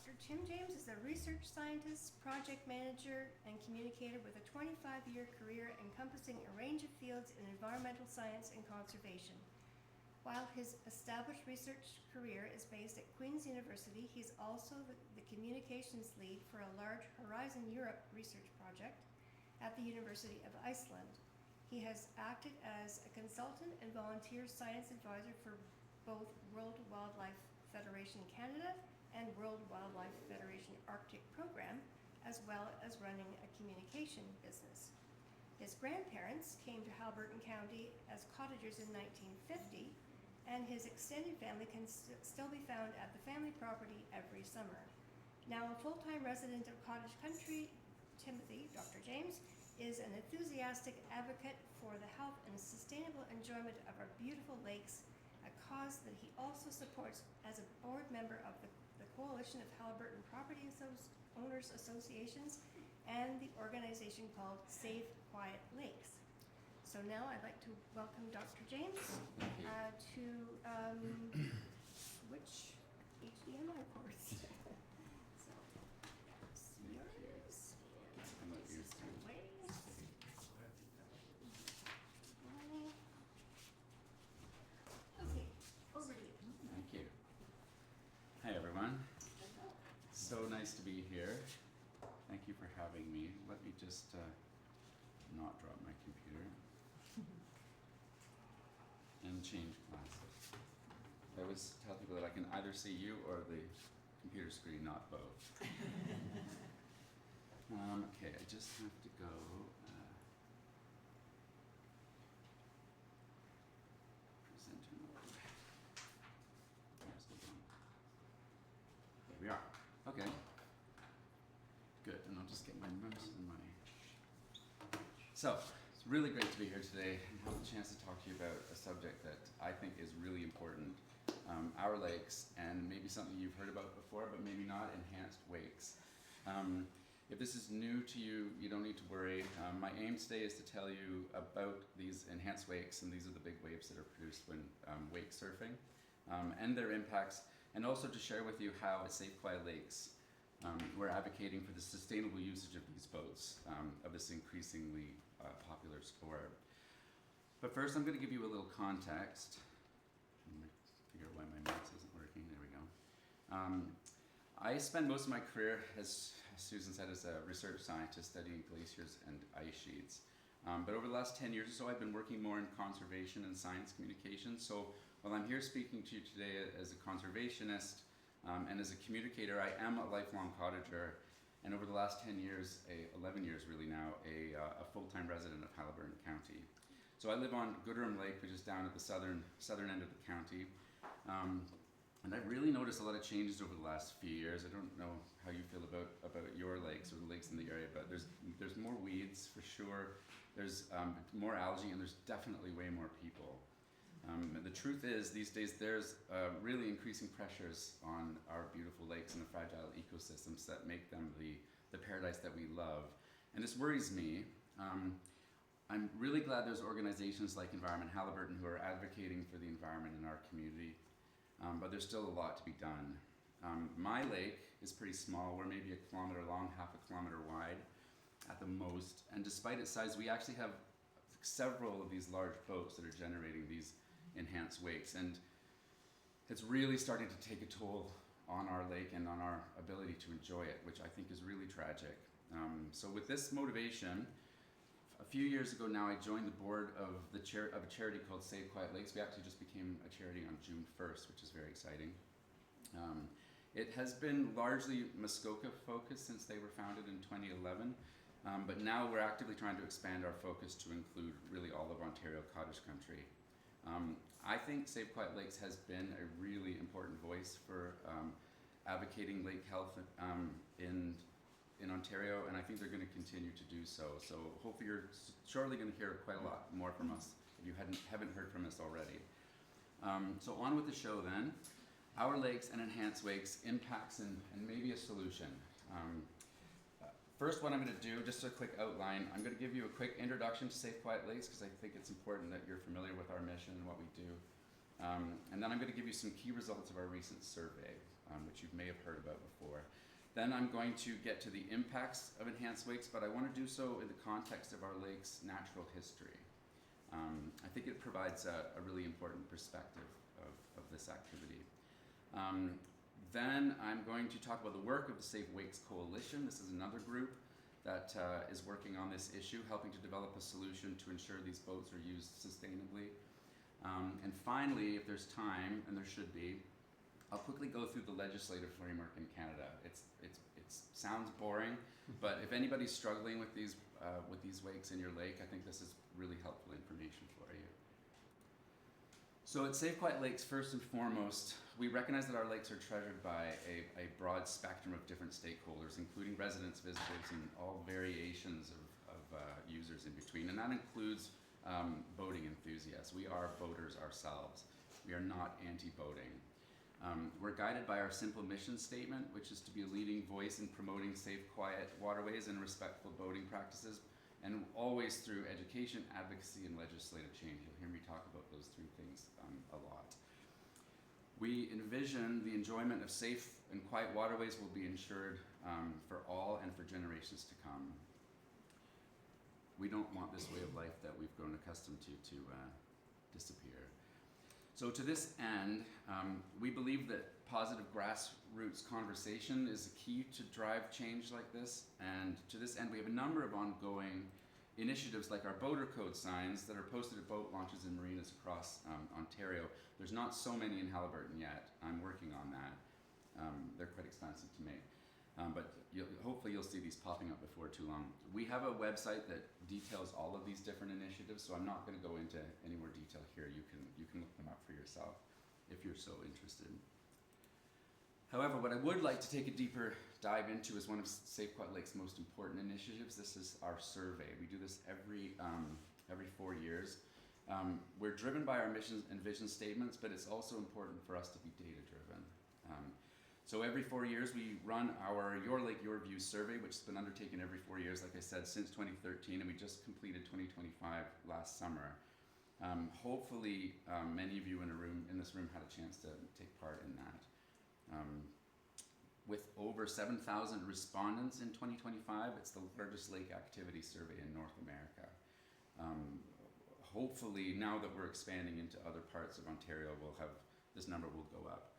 Dr. Tim James is a research scientist, project manager, and communicator with a 25-year career encompassing a range of fields in environmental science and conservation. While his established research career is based at Queen's University, he's also the communications lead for a large Horizon Europe research project at the University of Iceland. He has acted as a consultant and volunteer science advisor for both World Wildlife Federation Canada and World Wildlife Federation Arctic Program, as well as running a communication business. His grandparents came to Haliburton County as cottagers in 1950, and his extended family can still be found at the family property every summer. Now a full-time resident of Cottage Country, Timothy, Dr. James, is an enthusiastic advocate for the health and sustainable enjoyment of our beautiful lakes, a cause that he also supports as a board member of the Coalition of Haliburton Property Owners Associations and the organization called Save Quiet Lakes. So now I'd like to welcome Dr. James to switch HDMI course. So that's yours. I'm not used to Away. Okay, over to you. Thank you. Hi everyone. So nice to be here. Thank you for having me. Let me just not drop my computer and change classes. I always tell people that I can either see you or the computer screen, not both. Okay, I just have to go. Presenter mode. There's the one. There we are. Okay. Good, and I'll just get my mouse and my... So, it's really great to be here today and have a chance to talk to you about a subject that I think is really important. Our lakes, and maybe something you've heard about before, but maybe not, enhanced wakes. If this is new to you, you don't need to worry. My aim today is to tell you about these enhanced wakes, and these are the big waves that are produced when wake surfing, and their impacts, and also to share with you how at Save Quiet Lakes, we're advocating for the sustainable usage of these boats, of this increasingly popular sport. But first, I'm going to give you a little context. I'm going to figure out why my mouse isn't working. There we go. I spent most of my career, as Susan said, as a research scientist studying glaciers and ice sheets. But over the last 10 years or so, I've been working more in conservation and science communication. So while I'm here speaking to you today as a conservationist and as a communicator, I am a lifelong cottager. And over the last 10 years, 11 years really now, a full-time resident of Haliburton County. So I live on Gooderham Lake, which is down at the southern end of the county. And I've really noticed a lot of changes over the last few years. I don't know how you feel about your lakes or the lakes in the area, but there's more weeds for sure. There's more algae, and there's definitely way more people. The truth is, these days there's really increasing pressures on our beautiful lakes and the fragile ecosystems that make them the paradise that we love. And this worries me. I'm really glad there's organizations like Environment Haliburton who are advocating for the environment in our community. But there's still a lot to be done. My lake is pretty small. We're maybe 1 kilometer long, half a kilometer wide at the most. And despite its size, we actually have several of these large boats that are generating these enhanced wakes. And it's really starting to take a toll on our lake and on our ability to enjoy it, which I think is really tragic. So with this motivation, a few years ago now, I joined the board of a charity called Save Quiet Lakes. We actually just became a charity on June 1st, which is very exciting. It has been largely Muskoka focused since they were founded in 2011, but now we're actively trying to expand our focus to include really all of Ontario cottage country. I think Save Quiet Lakes has been a really important voice for advocating lake health in Ontario, and I think they're going to continue to do so. So hopefully you're shortly going to hear quite a lot more from us if you haven't heard from us already. So on with the show then. Our lakes and enhanced wakes, impacts and maybe a solution. First, what I'm going to do, just a quick outline, I'm going to give you a quick introduction to Save Quiet Lakes because I think it's important that you're familiar with our mission and what we do. And then I'm going to give you some key results of our recent survey. which you may have heard about before. Then I'm going to get to the impacts of enhanced wakes, but I want to do so in the context of our lake's natural history. I think it provides a really important perspective of this activity. Then I'm going to talk about the work of the Safe Wakes Coalition. This is another group that is working on this issue, helping to develop a solution to ensure these boats are used sustainably. And finally, if there's time, and there should be, I'll quickly go through the legislative framework in Canada. It sounds boring, but if anybody's struggling with these wakes in your lake, I think this is really helpful information for you. So at Safe Quiet Lakes, first and foremost, we recognize that our lakes are treasured by a broad spectrum of different stakeholders, including residents, visitors, and all variations of users in between. And that includes boating enthusiasts. We are boaters ourselves. We are not anti-boating. We're guided by our simple mission statement, which is to be a leading voice in promoting safe, quiet waterways and respectful boating practices, and always through education, advocacy, and legislative change. You'll hear me talk about those three things a lot. We envision the enjoyment of safe and quiet waterways will be ensured for all and for generations to come. We don't want this way of life that we've grown accustomed to disappear. So to this end, we believe that positive grassroots conversation is the key to drive change like this. And to this end, we have a number of ongoing initiatives like our boater code signs that are posted at boat launches in marinas across Ontario. There's not so many in Haliburton yet. I'm working on that. They're quite expensive to make. But hopefully you'll see these popping up before too long. We have a website that details all of these different initiatives, so I'm not going to go into any more detail here. You can look them up for yourself if you're so interested. However, what I would like to take a deeper dive into is one of Safe Quiet Lake's most important initiatives. This is our survey. We do this every 4 years. We're driven by our missions and vision statements, but it's also important for us to be data-driven. So every 4 years we run our Your Lake, Your View survey, which has been undertaken every 4 years, like I said, since 2013, and we just completed 2025 last summer. Hopefully many of you in this room had a chance to take part in that. With over 7,000 respondents in 2025, it's the largest lake activity survey in North America. Hopefully, now that we're expanding into other parts of Ontario, this number will go up.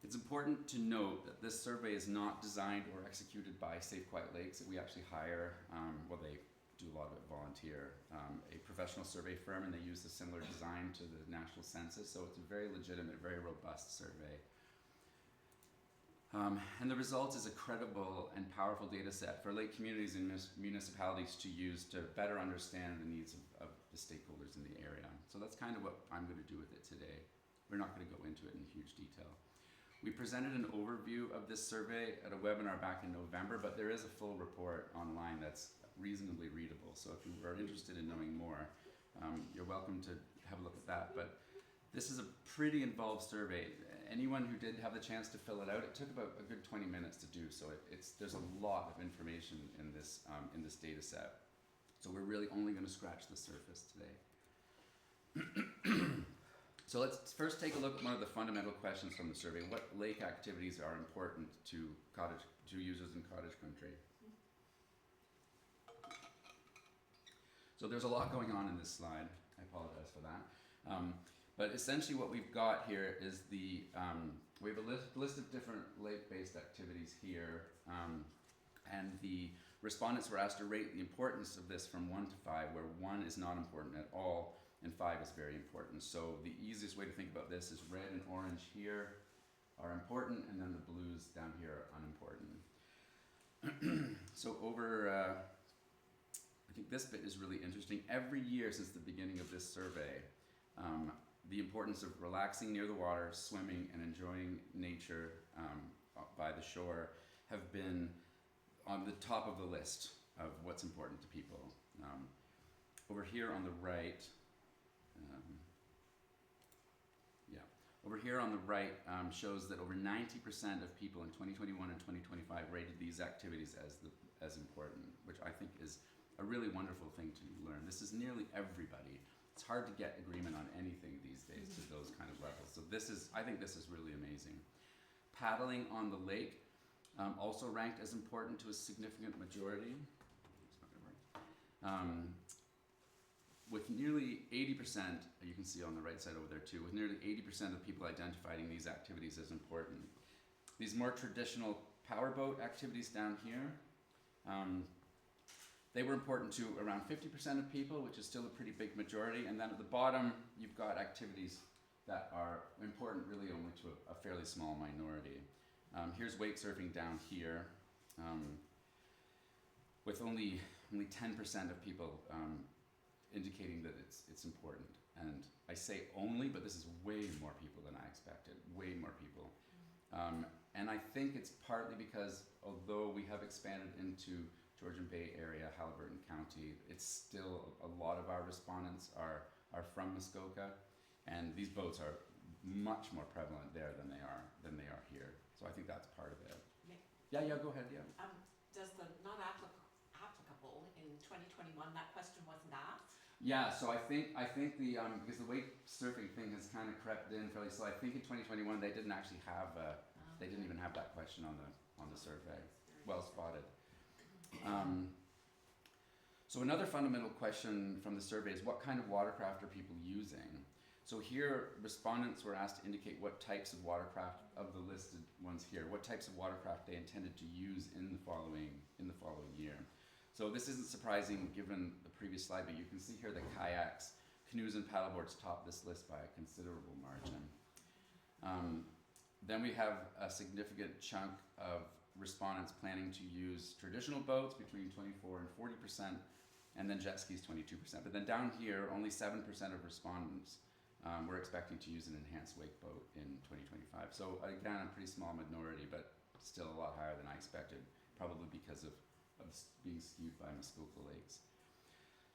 It's important to note that this survey is not designed or executed by Safe Quiet Lakes. We actually hire, they do a lot of it volunteer, a professional survey firm, and they use a similar design to the National Census, so it's a very legitimate, very robust survey. And the result is a credible and powerful data set for lake communities and municipalities to use to better understand the needs of the stakeholders in the area. So that's kind of what I'm going to do with it today. We're not going to go into it in huge detail. We presented an overview of this survey at a webinar back in November, but there is a full report online that's reasonably readable. So if you are interested in knowing more, you're welcome to have a look at that. But this is a pretty involved survey. Anyone who did have the chance to fill it out, it took about a good 20 minutes to do. So there's a lot of information in this data set. So we're really only going to scratch the surface today. So let's first take a look at one of the fundamental questions from the survey. What lake activities are important to users in cottage country? So there's a lot going on in this slide. I apologize for that. But essentially what we've got here is we have a list of different lake-based activities here. And the respondents were asked to rate the importance of this from 1 to 5, where 1 is not important at all, and 5 is very important. So the easiest way to think about this is red and orange here are important, and then the blues down here are unimportant. So I think this bit is really interesting. Every year since the beginning of this survey, the importance of relaxing near the water, swimming, and enjoying nature by the shore have been on the top of the list of what's important to people. Over here on the right, shows that over 90% of people in 2021 and 2025 rated these activities as important, which I think is a really wonderful thing to learn. This is nearly everybody. it's hard to get agreement on anything these days to those kind of levels. So I think this is really amazing. Paddling on the lake, also ranked as important to a significant majority. It's not gonna work. With nearly 80%, you can see on the right side over there too, with nearly 80% of people identifying these activities as important. These more traditional powerboat activities down here, they were important to around 50% of people, which is still a pretty big majority. And then at the bottom, you've got activities that are important really only to a fairly small minority. Here's wake surfing down here, with only 10% of people indicating that it's important. And I say only, but this is way more people than I expected, way more people. And I think it's partly because although we have expanded into Georgian Bay area, Haliburton County, it's still a lot of our respondents are from Muskoka, and these boats are much more prevalent there than they are here. So I think that's part of it. Nick, Yeah, go ahead. Yeah. does the not applicable in 2021, that question wasn't asked? Yeah, so I think the because the wake surfing thing has kind of crept in fairly slow. I think in 2021 they didn't actually have they didn't even have that question on the survey. Well spotted. So another fundamental question from the survey is what kind of watercraft are people using? So here, respondents were asked to indicate what types of watercraft, of the listed ones here, what types of watercraft they intended to use in the following year. So this isn't surprising given the previous slide, but you can see here that kayaks, canoes, and paddleboards top this list by a considerable margin. Then we have a significant chunk of respondents planning to use traditional boats between 24 and 40%, and then jet skis 22%. But then down here, only 7% of respondents were expecting to use an enhanced wake boat in 2025. So again, a pretty small minority, but still a lot higher than I expected, probably because of being skewed by Muskoka Lakes.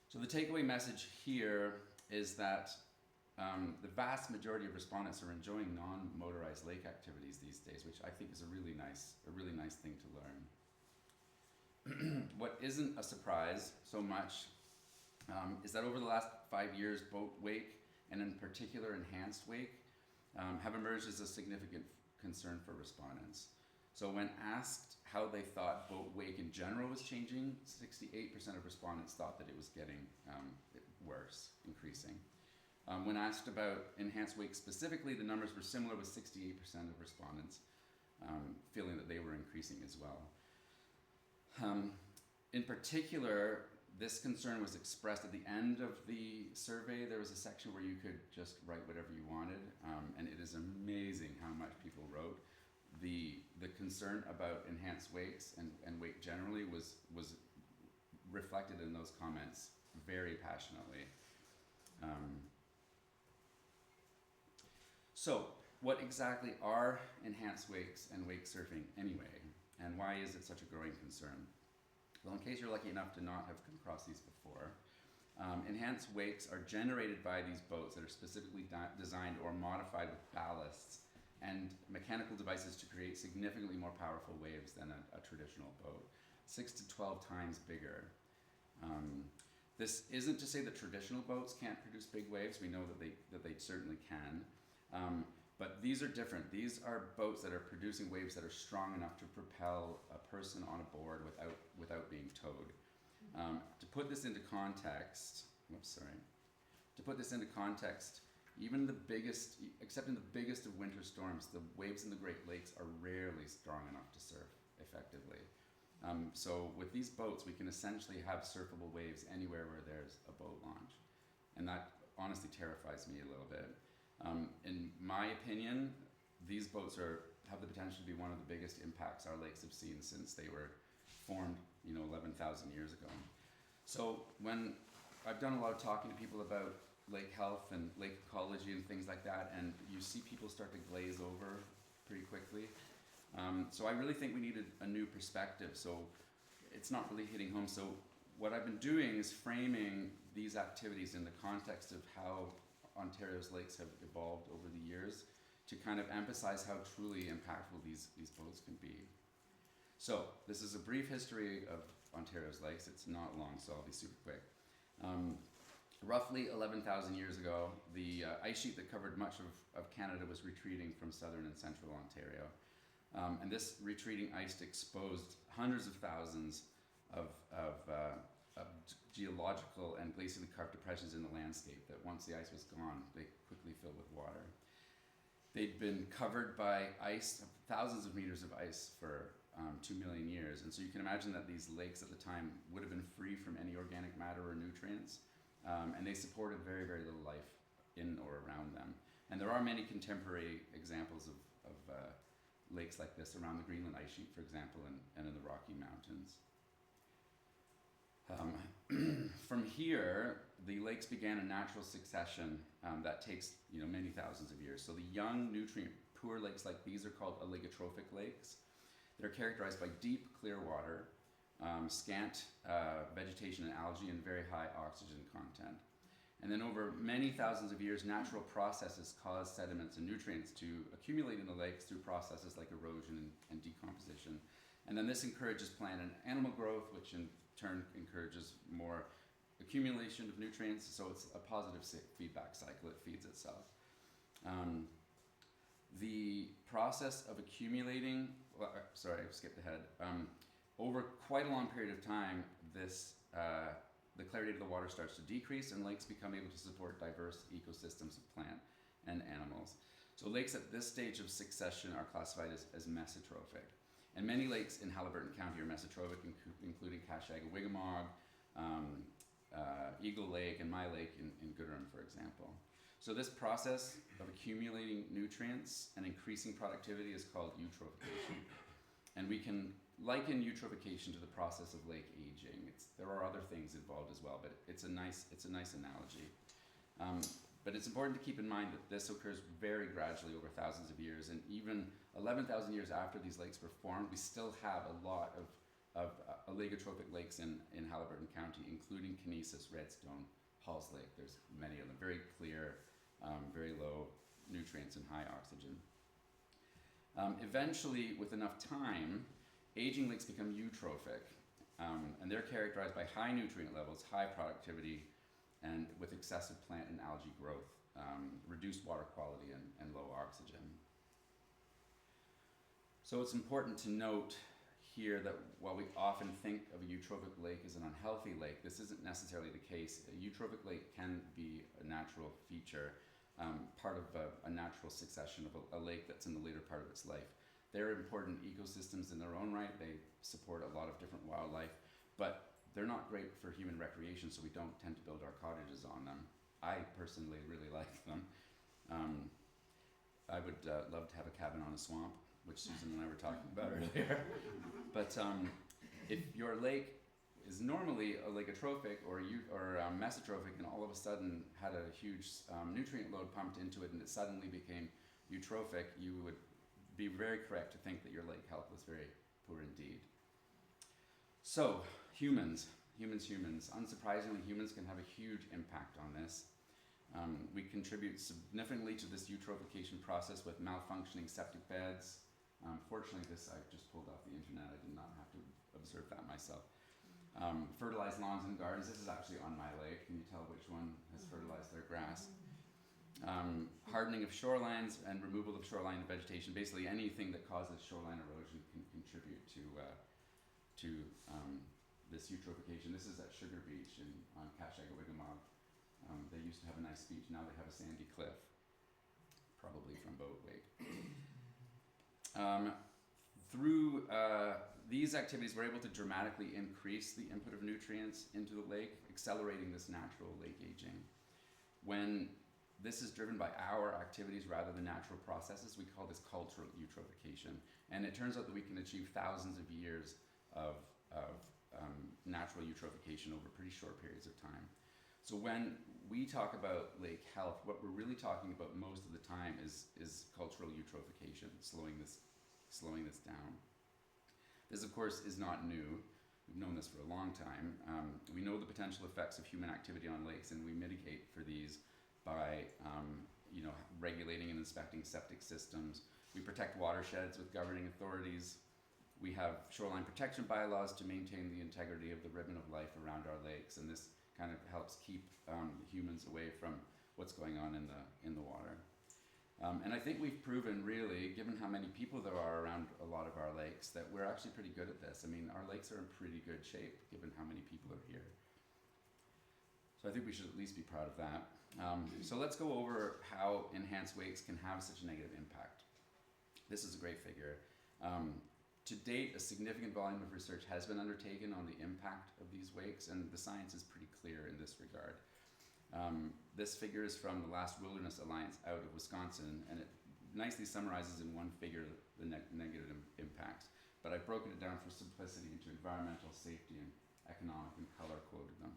So the takeaway message here is that the vast majority of respondents are enjoying non-motorized lake activities these days, which I think is a really nice thing to learn. What isn't a surprise so much is that over the last 5 years, boat wake, and in particular enhanced wake, have emerged as a significant concern for respondents. So when asked how they thought boat wake in general was changing, 68% of respondents thought that it was getting worse, increasing. When asked about enhanced wake specifically, the numbers were similar, with 68% of respondents feeling that they were increasing as well. In particular, this concern was expressed at the end of the survey. There was a section where you could just write whatever you wanted, and it is amazing how much people wrote. The concern about enhanced wakes and wake generally was reflected in those comments very passionately. So, what exactly are enhanced wakes and wake surfing anyway, and why is it such a growing concern? Well, in case you're lucky enough to not have come across these before, enhanced wakes are generated by these boats that are specifically designed or modified with ballasts and mechanical devices to create significantly more powerful waves than a traditional boat, 6 to 12 times bigger. This isn't to say that traditional boats can't produce big waves. We know that they certainly can. But these are different. These are boats that are producing waves that are strong enough to propel a person on a board without being towed. To put this into context, even the biggest, except in the biggest of winter storms, the waves in the Great Lakes are rarely strong enough to surf effectively. So with these boats, we can essentially have surfable waves anywhere where there's a boat launch. And that honestly terrifies me a little bit. In my opinion, these boats have the potential to be one of the biggest impacts our lakes have seen since they were formed, 11,000 years ago. So when I've done a lot of talking to people about lake health and lake ecology and things like that, and you see people start to glaze over pretty quickly. So I really think we needed a new perspective. So it's not really hitting home. So what I've been doing is framing these activities in the context of how Ontario's lakes have evolved over the years to kind of emphasize how truly impactful these boats can be. So this is a brief history of Ontario's lakes. It's not long, so I'll be super quick. roughly 11,000 years ago, the ice sheet that covered much of Canada was retreating from southern and central Ontario. And this retreating ice exposed hundreds of thousands of geological and glacially carved depressions in the landscape that once the ice was gone, they quickly filled with water. They'd been covered by ice, thousands of meters of ice for 2 million years. And so you can imagine that these lakes at the time would have been free from any organic matter or nutrients. And they supported very, very little life in or around them. And there are many contemporary examples of lakes like this around the Greenland ice sheet, for example, and in the Rocky Mountains. From here, the lakes began a natural succession that takes many thousands of years. So the young, nutrient-poor lakes like these are called oligotrophic lakes. They're characterized by deep, clear water, scant vegetation and algae, and very high oxygen content. And then over many thousands of years, natural processes cause sediments and nutrients to accumulate in the lakes through processes like erosion and decomposition. And then this encourages plant and animal growth, which in turn encourages more accumulation of nutrients. So it's a positive feedback cycle. It feeds itself. The process of accumulating, sorry, I skipped ahead. Over quite a long period of time, the clarity of the water starts to decrease and lakes become able to support diverse ecosystems of plant and animals. So lakes at this stage of succession are classified as mesotrophic. And many lakes in Haliburton County are mesotrophic, including Kashaga-Wigamog, Eagle Lake, and My Lake in Gooderham, for example. So this process of accumulating nutrients and increasing productivity is called eutrophication. And we can liken eutrophication to the process of lake aging. There are other things involved as well, but it's a nice analogy. But it's important to keep in mind that this occurs very gradually over thousands of years, and even 11,000 years after these lakes were formed, we still have a lot of oligotrophic lakes in Haliburton County, including Kinesis, Redstone, Halls Lake. There's many of them, very clear, very low nutrients and high oxygen. Eventually, with enough time, aging lakes become eutrophic, and they're characterized by high nutrient levels, high productivity, and with excessive plant and algae growth, reduced water quality, and low oxygen. So it's important to note here that while we often think of a eutrophic lake as an unhealthy lake, this isn't necessarily the case. A eutrophic lake can be a natural feature, part of a natural succession of a lake that's in the later part of its life. They're important ecosystems in their own right. They support a lot of different wildlife, but they're not great for human recreation, so we don't tend to build our cottages on them. I personally really like them. I would love to have a cabin on a swamp, which Susan and I were talking about earlier. But if your lake is normally oligotrophic or mesotrophic, and all of a sudden had a huge nutrient load pumped into it, and it suddenly became eutrophic, you would be very correct to think that your lake health was very poor indeed. So, humans. Unsurprisingly, humans can have a huge impact on this. We contribute significantly to this eutrophication process with malfunctioning septic beds. Fortunately, this I just pulled off the internet. I did not have to observe that myself. Fertilized lawns and gardens. This is actually on my lake. Can you tell which one has fertilized their grass? Hardening of shorelines and removal of shoreline vegetation. Basically, anything that causes shoreline erosion can contribute to this eutrophication. This is at Sugar Beach on Kashaga-Wigamog. They used to have a nice beach. Now they have a sandy cliff, probably from boat wake. Through these activities, we're able to dramatically increase the input of nutrients into the lake, accelerating this natural lake aging. When this is driven by our activities rather than natural processes, we call this cultural eutrophication. And it turns out that we can achieve thousands of years of natural eutrophication over pretty short periods of time. So when we talk about lake health, what we're really talking about most of the time is cultural eutrophication, slowing this down. This, of course, is not new. We've known this for a long time. We know the potential effects of human activity on lakes, and we mitigate for these by regulating and inspecting septic systems. We protect watersheds with governing authorities. We have shoreline protection bylaws to maintain the integrity of the ribbon of life around our lakes, and this kind of helps keep humans away from what's going on in the water. And I think we've proven, really, given how many people there are around a lot of our lakes, that we're actually pretty good at this. I mean, our lakes are in pretty good shape, given how many people are here. So I think we should at least be proud of that. So let's go over how enhanced wakes can have such a negative impact. This is a great figure. To date, a significant volume of research has been undertaken on the impact of these wakes, and the science is pretty clear in this regard. This figure is from the Last Wilderness Alliance out of Wisconsin, and it nicely summarizes in one figure the negative impacts. But I've broken it down for simplicity into environmental, safety, and economic, and color-coded them.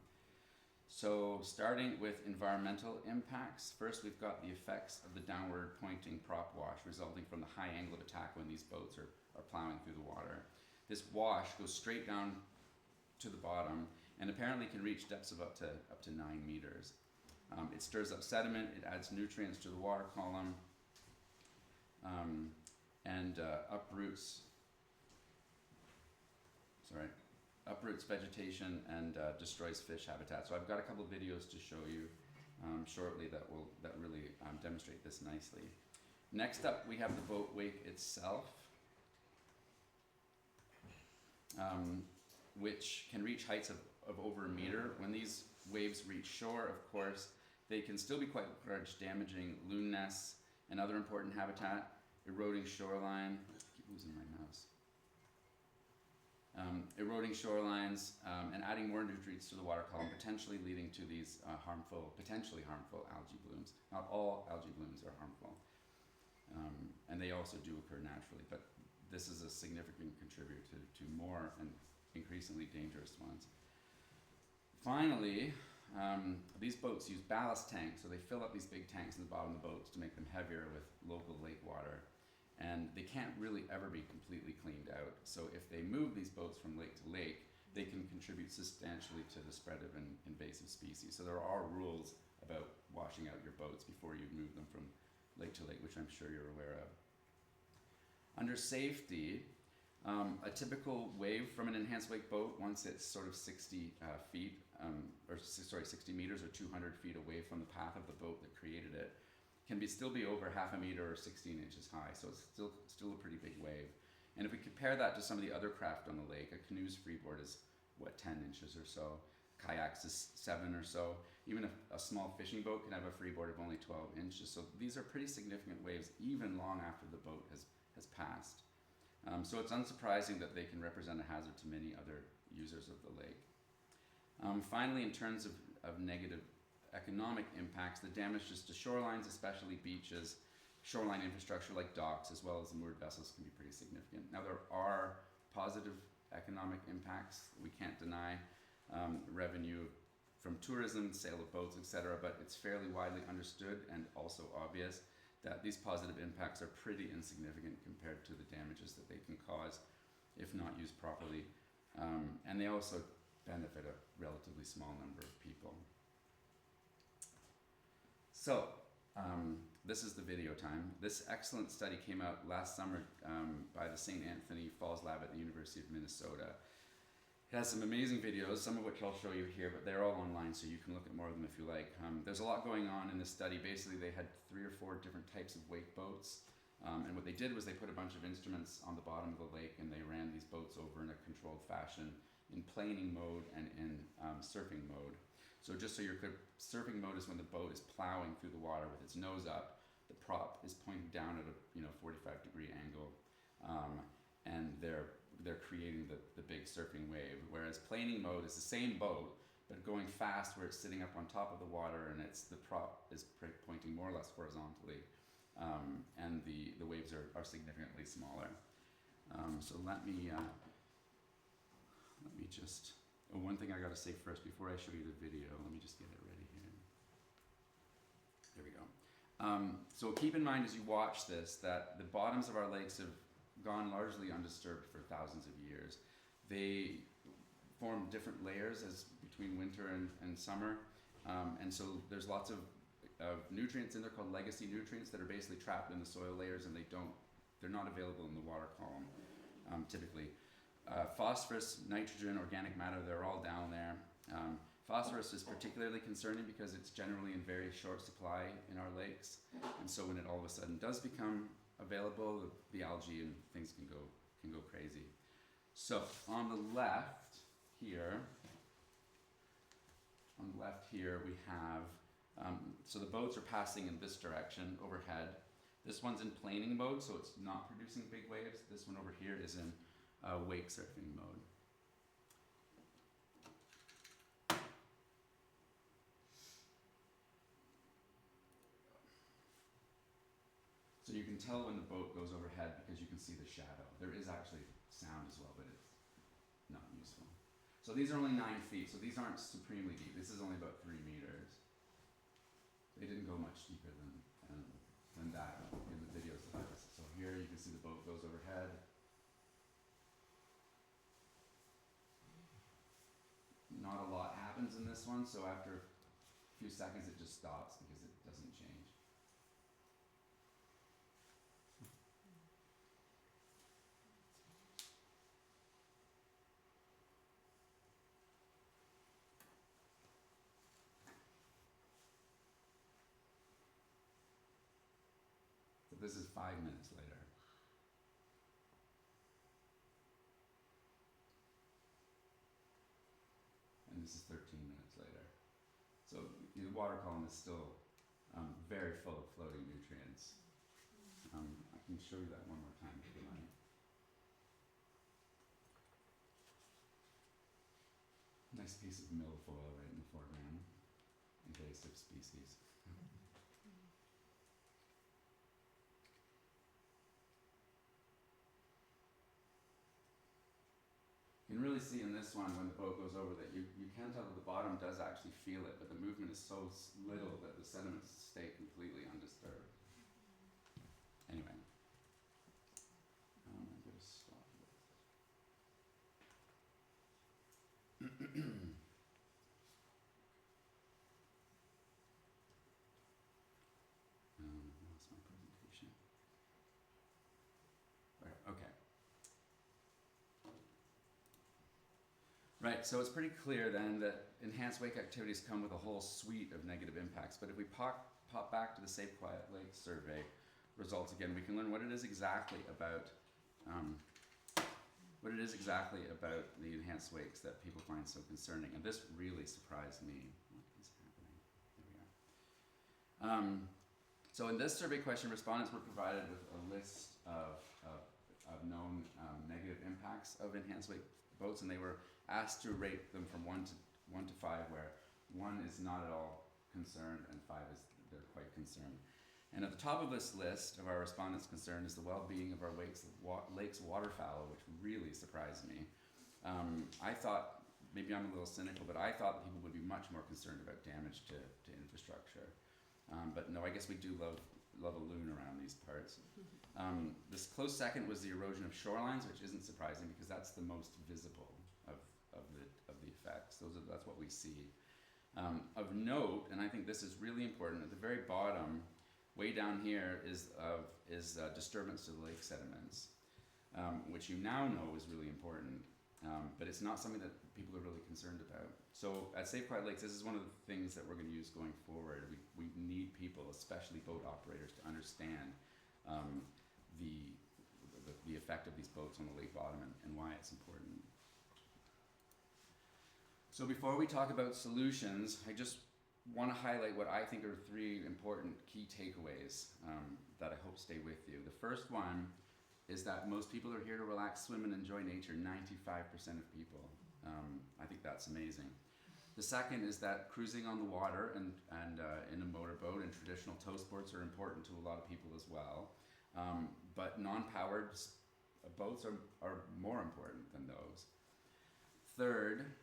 So starting with environmental impacts, first we've got the effects of the downward pointing prop wash resulting from the high angle of attack when these boats are plowing through the water. This wash goes straight down to the bottom and apparently can reach depths of up to 9 meters. It stirs up sediment, it adds nutrients to the water column, and uproots vegetation and destroys fish habitat. So I've got a couple of videos to show you shortly that really demonstrate this nicely. Next up, we have the boat wake itself, which can reach heights of over a meter. When these waves reach shore, of course, they can still be quite large, damaging loon nests and other important habitat, eroding shoreline. I keep losing my mouse. Eroding shorelines and adding more nutrients to the water column, potentially leading to these potentially harmful algae blooms. Not all algae blooms are harmful, and they also do occur naturally, but this is a significant contributor to more and increasingly dangerous ones. Finally, these boats use ballast tanks, so they fill up these big tanks in the bottom of the boats to make them heavier with local lake water. And they can't really ever be completely cleaned out. So if they move these boats from lake to lake, they can contribute substantially to the spread of invasive species. So there are rules about washing out your boats before you move them from lake to lake, which I'm sure you're aware of. Under safety, a typical wave from an enhanced wake boat, once it's sort of 60 meters or 200 feet away from the path of the boat that created it, can still be over half a meter or 16 inches high, so it's still a pretty big wave. And if we compare that to some of the other craft on the lake, a canoe's freeboard is, 10 inches or so, kayaks is 7 or so. Even a small fishing boat can have a freeboard of only 12 inches, so these are pretty significant waves even long after the boat has passed. So it's unsurprising that they can represent a hazard to many other users of the lake. Finally, in terms of negative economic impacts, the damages to shorelines, especially beaches, shoreline infrastructure like docks, as well as moored vessels, can be pretty significant. Now, there are positive economic impacts. We can't deny revenue from tourism, sale of boats, etc., but it's fairly widely understood and also obvious that these positive impacts are pretty insignificant compared to the damages that they can cause if not used properly. And they also benefit a relatively small number of people. So, this is the video time. This excellent study came out last summer by the St. Anthony Falls Lab at the University of Minnesota. It has some amazing videos, some of which I'll show you here, but they're all online, so you can look at more of them if you like. There's a lot going on in this study. Basically, they had 3 or 4 different types of wake boats, and what they did was they put a bunch of instruments on the bottom of the lake, and they ran these boats over in a controlled fashion in planing mode and in surfing mode. So just so you're clear, surfing mode is when the boat is plowing through the water with its nose up. The prop is pointing down at a 45-degree angle, and they're creating the big surfing wave. Whereas planing mode is the same boat, but going fast where it's sitting up on top of the water and the prop is pointing more or less horizontally, and the waves are significantly smaller. So let me just. Oh, one thing I got to say first before I show you the video, let me just get it ready here. There we go. So keep in mind as you watch this that the bottoms of our lakes have gone largely undisturbed for thousands of years. They form different layers between winter and summer, and so there's lots of nutrients in there called legacy nutrients that are basically trapped in the soil layers, and they're not available in the water column typically. Phosphorus, nitrogen, organic matter, they're all down there. Phosphorus is particularly concerning because it's generally in very short supply in our lakes, and so when it all of a sudden does become available, the algae and things can go crazy. So on the left here, we have so the boats are passing in this direction overhead. This one's in planing mode, so it's not producing big waves. This one over here is in wake surfing mode. So you can tell when the boat goes overhead because you can see the shadow. There is actually sound as well, but it's not useful. So these are only 9 feet, so these aren't supremely deep. This is only about 3 meters. They didn't go much deeper than that in the videos that I was. So here you can see the boat goes overhead. Not a lot happens in this one, so after a few seconds it just stops because it doesn't change. So this is 5 minutes later. And this is 13 minutes later. So the water column is still very full of floating nutrients. I can show you that one more time if you like. Nice piece of milfoil right in the foreground. Invasive species. You can really see in this one when the boat goes over that you can tell that the bottom does actually feel it, but the movement is so little that the sediments stay completely undisturbed. Anyway, I'm going to stop this. Lost my presentation. Okay. Right, so it's pretty clear then that enhanced wake activities come with a whole suite of negative impacts. But if we pop back to the Safe Quiet Lake survey results again, we can learn what it is exactly about the enhanced wakes that people find so concerning. And this really surprised me. What is happening? There we are. So in this survey question, respondents were provided with a list of known negative impacts of enhanced wake boats, and they were asked to rate them from 1 to 5, where 1 is not at all concerned and 5 is they're quite concerned. And at the top of this list of our respondents' concern is the well-being of our lake's waterfowl, which really surprised me. I thought, maybe I'm a little cynical, but I thought that people would be much more concerned about damage to infrastructure. But no, I guess we do love a loon around these parts. This close second was the erosion of shorelines, which isn't surprising because that's the most visible of the effects. That's what we see. Of note, and I think this is really important, at the very bottom, way down here is disturbance to the lake sediments, which you now know is really important, but it's not something that people are really concerned about. So at Safe Quiet Lakes, this is one of the things that we're going to use going forward. We need people, especially boat operators, to understand the effect of these boats on the lake bottom and why it's important. So before we talk about solutions, I just want to highlight what I think are 3 important key takeaways that I hope stay with you. The first one is that most people are here to relax, swim, and enjoy nature. 95% of people. I think that's amazing. The second is that cruising on the water and in a motorboat and traditional tow sports are important to a lot of people as well. But non-powered boats are more important than those. Third,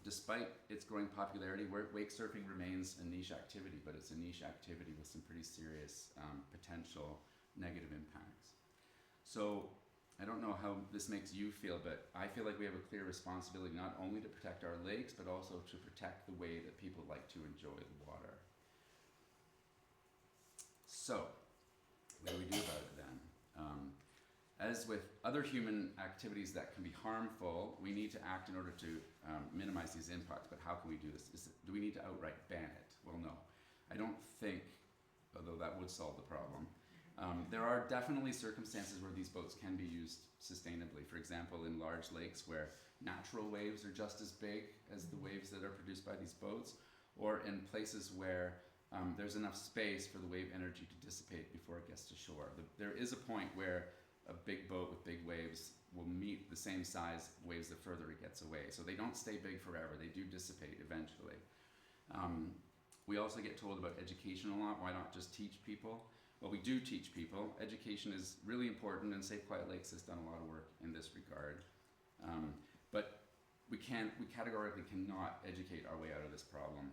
despite its growing popularity, wake surfing remains a niche activity, but it's a niche activity with some pretty serious potential negative impacts. So I don't know how this makes you feel, but I feel like we have a clear responsibility not only to protect our lakes, but also to protect the way that people like to enjoy the water. So, what do we do about it then? as with other human activities that can be harmful, we need to act in order to minimize these impacts. But how can we do this? Do we need to outright ban it? Well, no. I don't think, although that would solve the problem. There are definitely circumstances where these boats can be used sustainably. For example, in large lakes where natural waves are just as big as the waves that are produced by these boats, or in places where there's enough space for the wave energy to dissipate before it gets to shore. There is a point where a big boat with big waves will meet the same size waves the further it gets away. So they don't stay big forever. They do dissipate eventually. We also get told about education a lot. Why not just teach people? Well, we do teach people. Education is really important, and Safe Quiet Lakes has done a lot of work in this regard. But we categorically cannot educate our way out of this problem.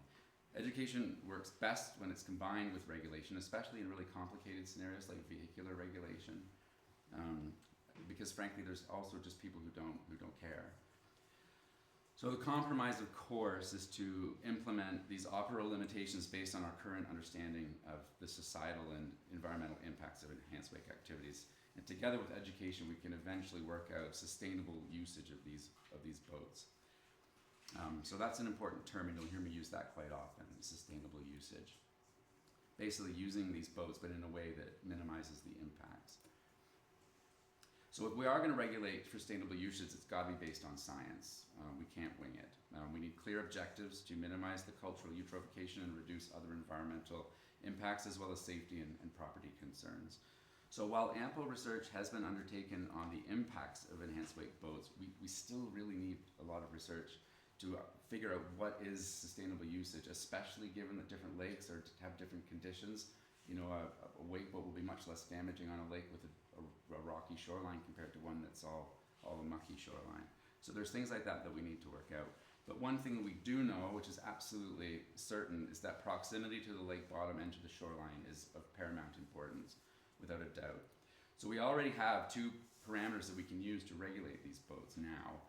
Education works best when it's combined with regulation, especially in really complicated scenarios like vehicular regulation, because frankly, there's also just people who don't care. So the compromise, of course, is to implement these operable limitations based on our current understanding of the societal and environmental impacts of enhanced wake activities. And together with education, we can eventually work out sustainable usage of these boats. So that's an important term, and you'll hear me use that quite often, sustainable usage. Basically using these boats, but in a way that minimizes the impacts. So if we are going to regulate sustainable usage, it's got to be based on science. We can't wing it. We need clear objectives to minimize the cultural eutrophication and reduce other environmental impacts, as well as safety and property concerns. So while ample research has been undertaken on the impacts of enhanced wake boats, we still really need a lot of research to figure out what is sustainable usage, especially given that different lakes have different conditions. You know, a wake boat will be much less damaging on a lake with a rocky shoreline compared to one that's all a mucky shoreline. So there's things like that we need to work out. But one thing we do know, which is absolutely certain, is that proximity to the lake bottom and to the shoreline is of paramount importance, without a doubt. So we already have two parameters that we can use to regulate these boats now.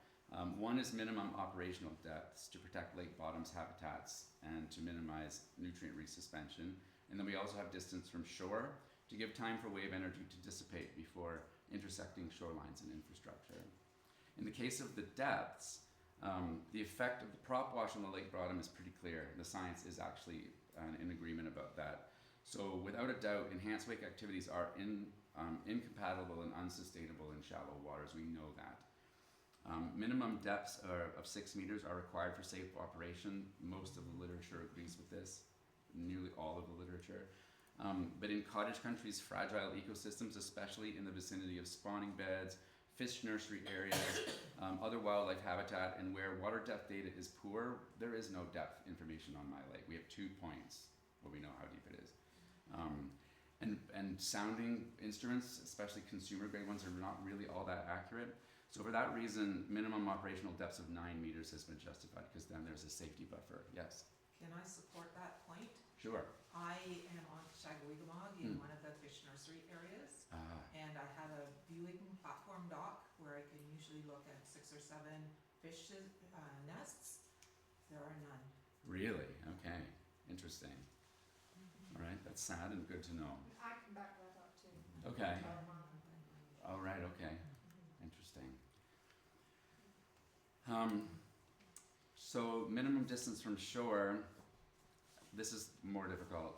One is minimum operational depths to protect lake bottoms habitats and to minimize nutrient resuspension. And then we also have distance from shore to give time for wave energy to dissipate before intersecting shorelines and infrastructure. In the case of the depths, the effect of the prop wash on the lake bottom is pretty clear. The science is actually in agreement about that. So without a doubt, enhanced wake activities are incompatible and unsustainable in shallow waters. We know that. Minimum depths of 6 meters are required for safe operation. Most of the literature agrees with this, nearly all of the literature. But in cottage countries, fragile ecosystems, especially in the vicinity of spawning beds, fish nursery areas, other wildlife habitat, and where water depth data is poor, there is no depth information on my lake. We have 2 points where we know how deep it is. And sounding instruments, especially consumer grade ones, are not really all that accurate. So for that reason, minimum operational depths of 9 meters has been justified, because then there's a safety buffer. Yes? Can I support that point? Sure. I am on Shagawigamog in one of the fish nursery areas, and I have a viewing platform dock where I can usually look at 6 or 7 fish nests. There are none. Really? Okay. Interesting. All right. That's sad and good to know. I can back that up too. Okay. All right. Okay. Interesting. So minimum distance from shore, this is more difficult.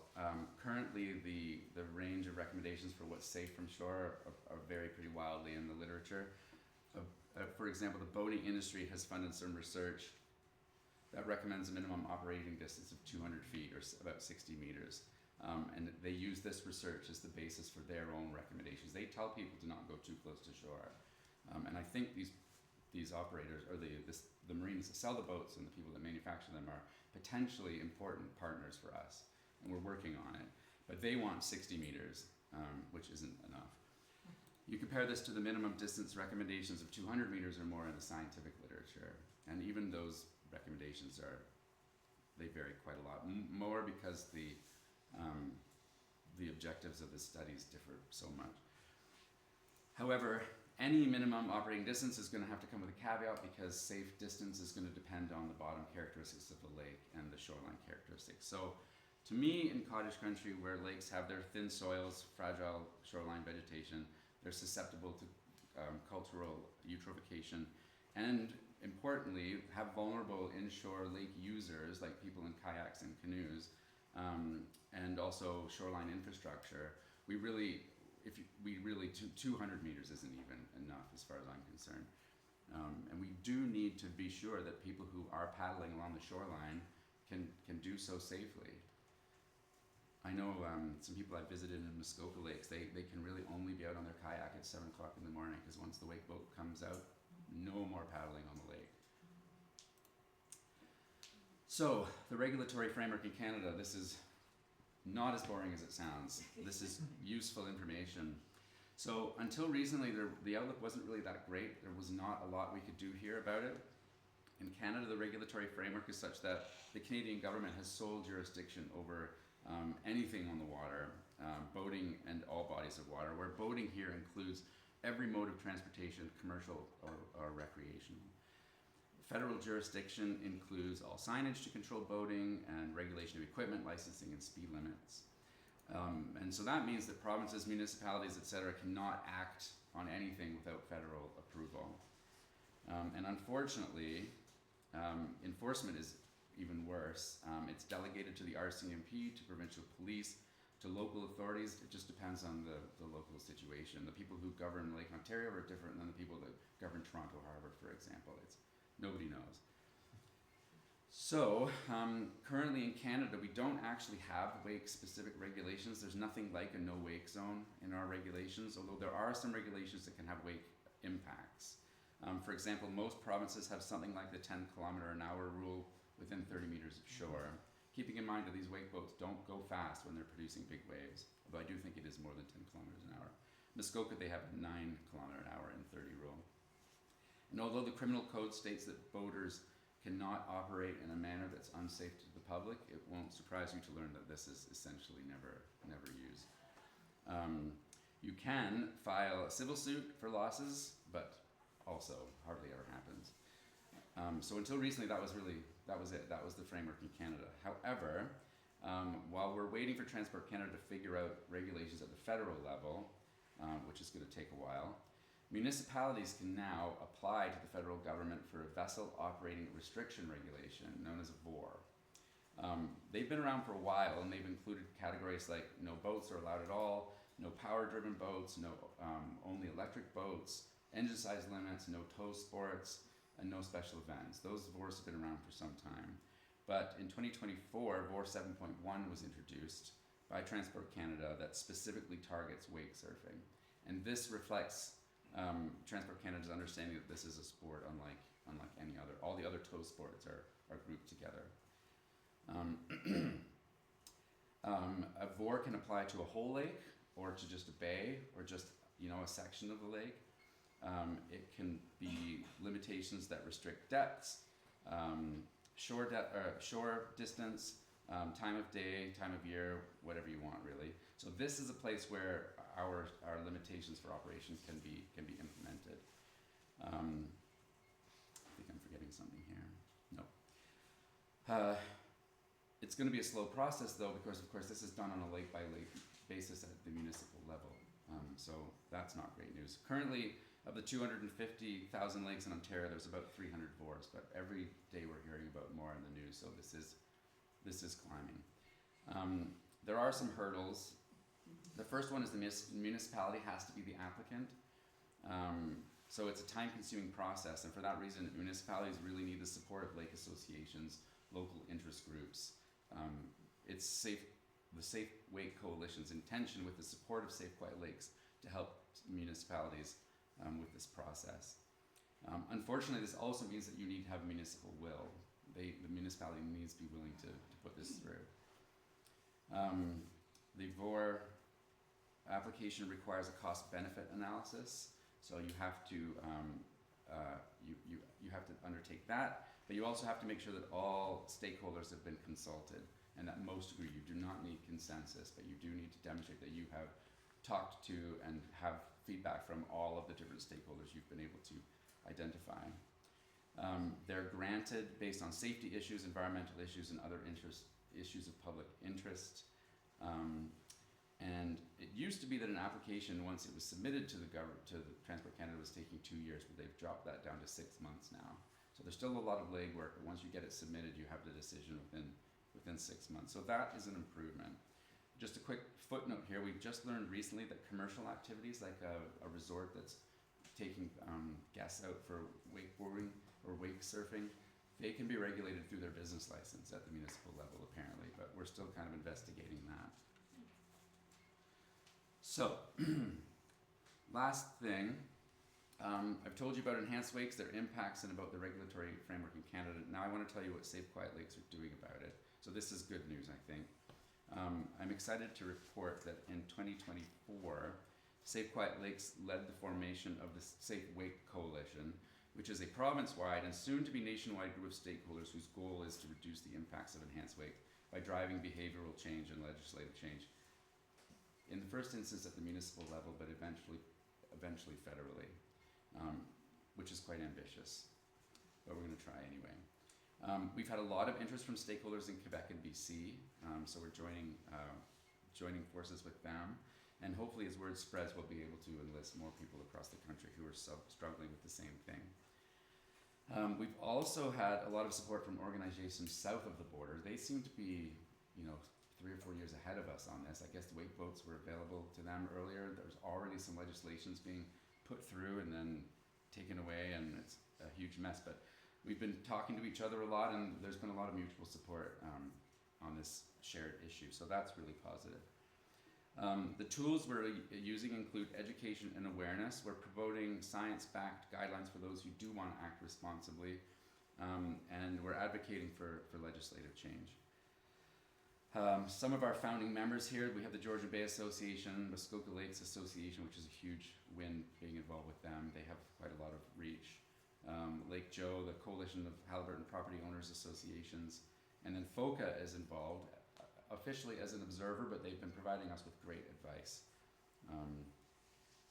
Currently, the range of recommendations for what's safe from shore are vary pretty wildly in the literature. For example, the boating industry has funded some research that recommends a minimum operating distance of 200 feet, or about 60 meters. And they use this research as the basis for their own recommendations. They tell people to not go too close to shore. And I think these operators, or the marines that sell the boats and the people that manufacture them, are potentially important partners for us. And we're working on it. But they want 60 meters, which isn't enough. You compare this to the minimum distance recommendations of 200 meters or more in the scientific literature. And even those recommendations they vary quite a lot. More because the objectives of the studies differ so much. However, any minimum operating distance is going to have to come with a caveat, because safe distance is going to depend on the bottom characteristics of the lake and the shoreline characteristics. So to me, in cottage country where lakes have their thin soils, fragile shoreline vegetation, they're susceptible to cultural eutrophication, and importantly, have vulnerable inshore lake users like people in kayaks and canoes, and also shoreline infrastructure. We really, 200 meters isn't even enough as far as I'm concerned. And we do need to be sure that people who are paddling along the shoreline can do so safely. I know some people I visited in Muskoka Lakes, they can really only be out on their kayak at 7 o'clock in the morning, because once the wake boat comes out, no more paddling on the lake. So, the regulatory framework in Canada, this is not as boring as it sounds. This is useful information. So, until recently, the outlook wasn't really that great. There was not a lot we could do here about it. In Canada, the regulatory framework is such that the Canadian government has sole jurisdiction over anything on the water, boating and all bodies of water, where boating here includes every mode of transportation, commercial or recreational. Federal jurisdiction includes all signage to control boating and regulation of equipment, licensing, and speed limits. And so that means that provinces, municipalities, etc. cannot act on anything without federal approval. And unfortunately, enforcement is even worse. It's delegated to the RCMP, to provincial police, to local authorities. It just depends on the local situation. The people who govern Lake Ontario are different than the people that govern Toronto Harbour, for example. Nobody knows. So, currently in Canada, we don't actually have wake-specific regulations. There's nothing like a no-wake zone in our regulations, although there are some regulations that can have wake impacts. For example, most provinces have something like the 10-kilometer-an-hour rule within 30 meters of shore. Keeping in mind that these wake boats don't go fast when they're producing big waves, although I do think it is more than 10 kilometers an hour. Muskoka, they have a 9-kilometer-an-hour and 30 rule. And although the criminal code states that boaters cannot operate in a manner that's unsafe to the public, it won't surprise you to learn that this is essentially never used. You can file a civil suit for losses, but also hardly ever happens. So until recently, that was it. That was the framework in Canada. However, while we're waiting for Transport Canada to figure out regulations at the federal level, which is going to take a while, municipalities can now apply to the federal government for a vessel operating restriction regulation known as a VOR. They've been around for a while, and they've included categories like no boats are allowed at all, no power-driven boats, no only electric boats, engine size limits, no tow sports, and no special events. Those VORs have been around for some time. But in 2024, VOR 7.1 was introduced by Transport Canada that specifically targets wake surfing. And this reflects Transport Canada's understanding that this is a sport unlike any other. All the other tow sports are grouped together. A VOR can apply to a whole lake, or to just a bay, or just a section of the lake. It can be limitations that restrict depths, shore distance, time of day, time of year, whatever you want, really. So this is a place where our limitations for operation can be implemented. I think I'm forgetting something here. No. It's going to be a slow process, though, because of course this is done on a lake-by-lake basis at the municipal level. So that's not great news. Currently, of the 250,000 lakes in Ontario, there's about 300 VORs, but every day we're hearing about more in the news, so this is climbing. There are some hurdles. The first one is the municipality has to be the applicant. So it's a time-consuming process, and for that reason, municipalities really need the support of lake associations, local interest groups. It's the Safe Wake Coalition's intention, with the support of Safe Quiet Lakes, to help municipalities with this process. Unfortunately, this also means that you need to have municipal will. The municipality needs to be willing to put this through. The VOR application requires a cost-benefit analysis, so you have to you have to undertake that, but you also have to make sure that all stakeholders have been consulted, and that most agree. You do not need consensus, but you do need to demonstrate that you have talked to and have feedback from all of the different stakeholders you've been able to identify. They're granted based on safety issues, environmental issues, and other issues of public interest. And it used to be that an application, once it was submitted to the Transport Canada, was taking 2 years, but they've dropped that down to 6 months now. So there's still a lot of legwork, but once you get it submitted, you have the decision within 6 months. So that is an improvement. Just a quick footnote here, we just learned recently that commercial activities like a resort that's taking guests out for wakeboarding or wake surfing, they can be regulated through their business license at the municipal level apparently, but we're still kind of investigating that. So, last thing, I've told you about enhanced wakes, their impacts, and about the regulatory framework in Canada. Now I want to tell you what Safe Quiet Lakes are doing about it. So this is good news, I think. I'm excited to report that in 2024, Safe Quiet Lakes led the formation of the Safe Wake Coalition, which is a province-wide and soon-to-be nationwide group of stakeholders whose goal is to reduce the impacts of enhanced wake by driving behavioral change and legislative change. In the first instance at the municipal level, but eventually federally, which is quite ambitious, but we're going to try anyway. We've had a lot of interest from stakeholders in Quebec and BC, so we're joining forces with them, and hopefully as word spreads, we'll be able to enlist more people across the country who are struggling with the same thing. We've also had a lot of support from organizations south of the border. They seem to be, 3 or 4 years ahead of us on this. I guess the wake boats were available to them earlier. There's already some legislations being put through and then taken away, and it's a huge mess. But we've been talking to each other a lot, and there's been a lot of mutual support on this shared issue. So that's really positive. The tools we're using include education and awareness. We're promoting science-backed guidelines for those who do want to act responsibly, and we're advocating for legislative change. Some of our founding members here, we have the Georgian Bay Association, Muskoka Lakes Association, which is a huge win being involved with them. They have quite a lot of reach. Lake Joe, the Coalition of Haliburton Property Owners Associations, and then FOCA is involved officially as an observer, but they've been providing us with great advice.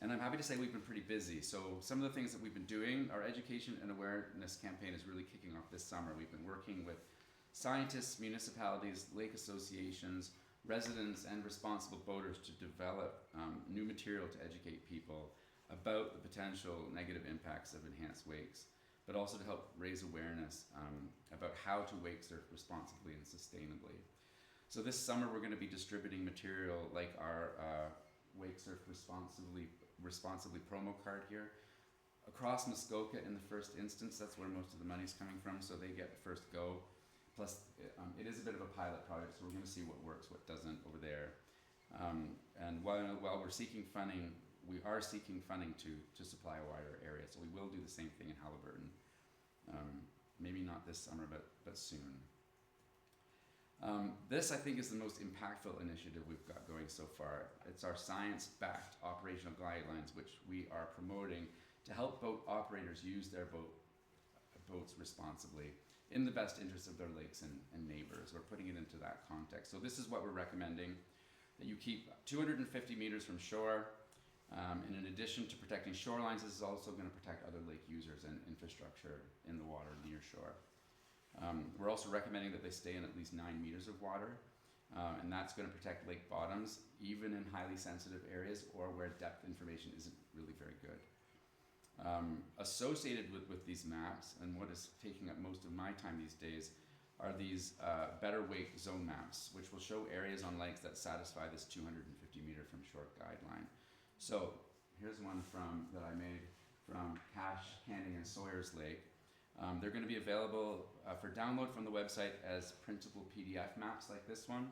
And I'm happy to say we've been pretty busy. So some of the things that we've been doing, our education and awareness campaign is really kicking off this summer. We've been working with scientists, municipalities, lake associations, residents, and responsible boaters to develop new material to educate people about the potential negative impacts of enhanced wakes, but also to help raise awareness about how to wake surf responsibly and sustainably. So this summer we're going to be distributing material like our Wake Surf Responsibly promo card here across Muskoka in the first instance. That's where most of the money's coming from, so they get first go. Plus, it is a bit of a pilot project, so we're going to see what works, what doesn't over there. And while we're seeking funding, we are seeking funding to supply a wider area. So we will do the same thing in Haliburton. Maybe not this summer, but soon. This, I think, is the most impactful initiative we've got going so far. It's our science-backed operational guidelines, which we are promoting to help boat operators use their boats responsibly in the best interest of their lakes and neighbors. We're putting it into that context. So this is what we're recommending, that you keep 250 meters from shore. And in addition to protecting shorelines, this is also going to protect other lake users and infrastructure in the water near shore. We're also recommending that they stay in at least 9 meters of water, and that's going to protect lake bottoms, even in highly sensitive areas or where depth information isn't really very good. Associated with these maps, and what is taking up most of my time these days, are these better wake zone maps, which will show areas on lakes that satisfy this 250 meter from shore guideline. So here's one that I made from Cache, Canning, and Sawyers Lake. They're going to be available for download from the website as printable PDF maps like this one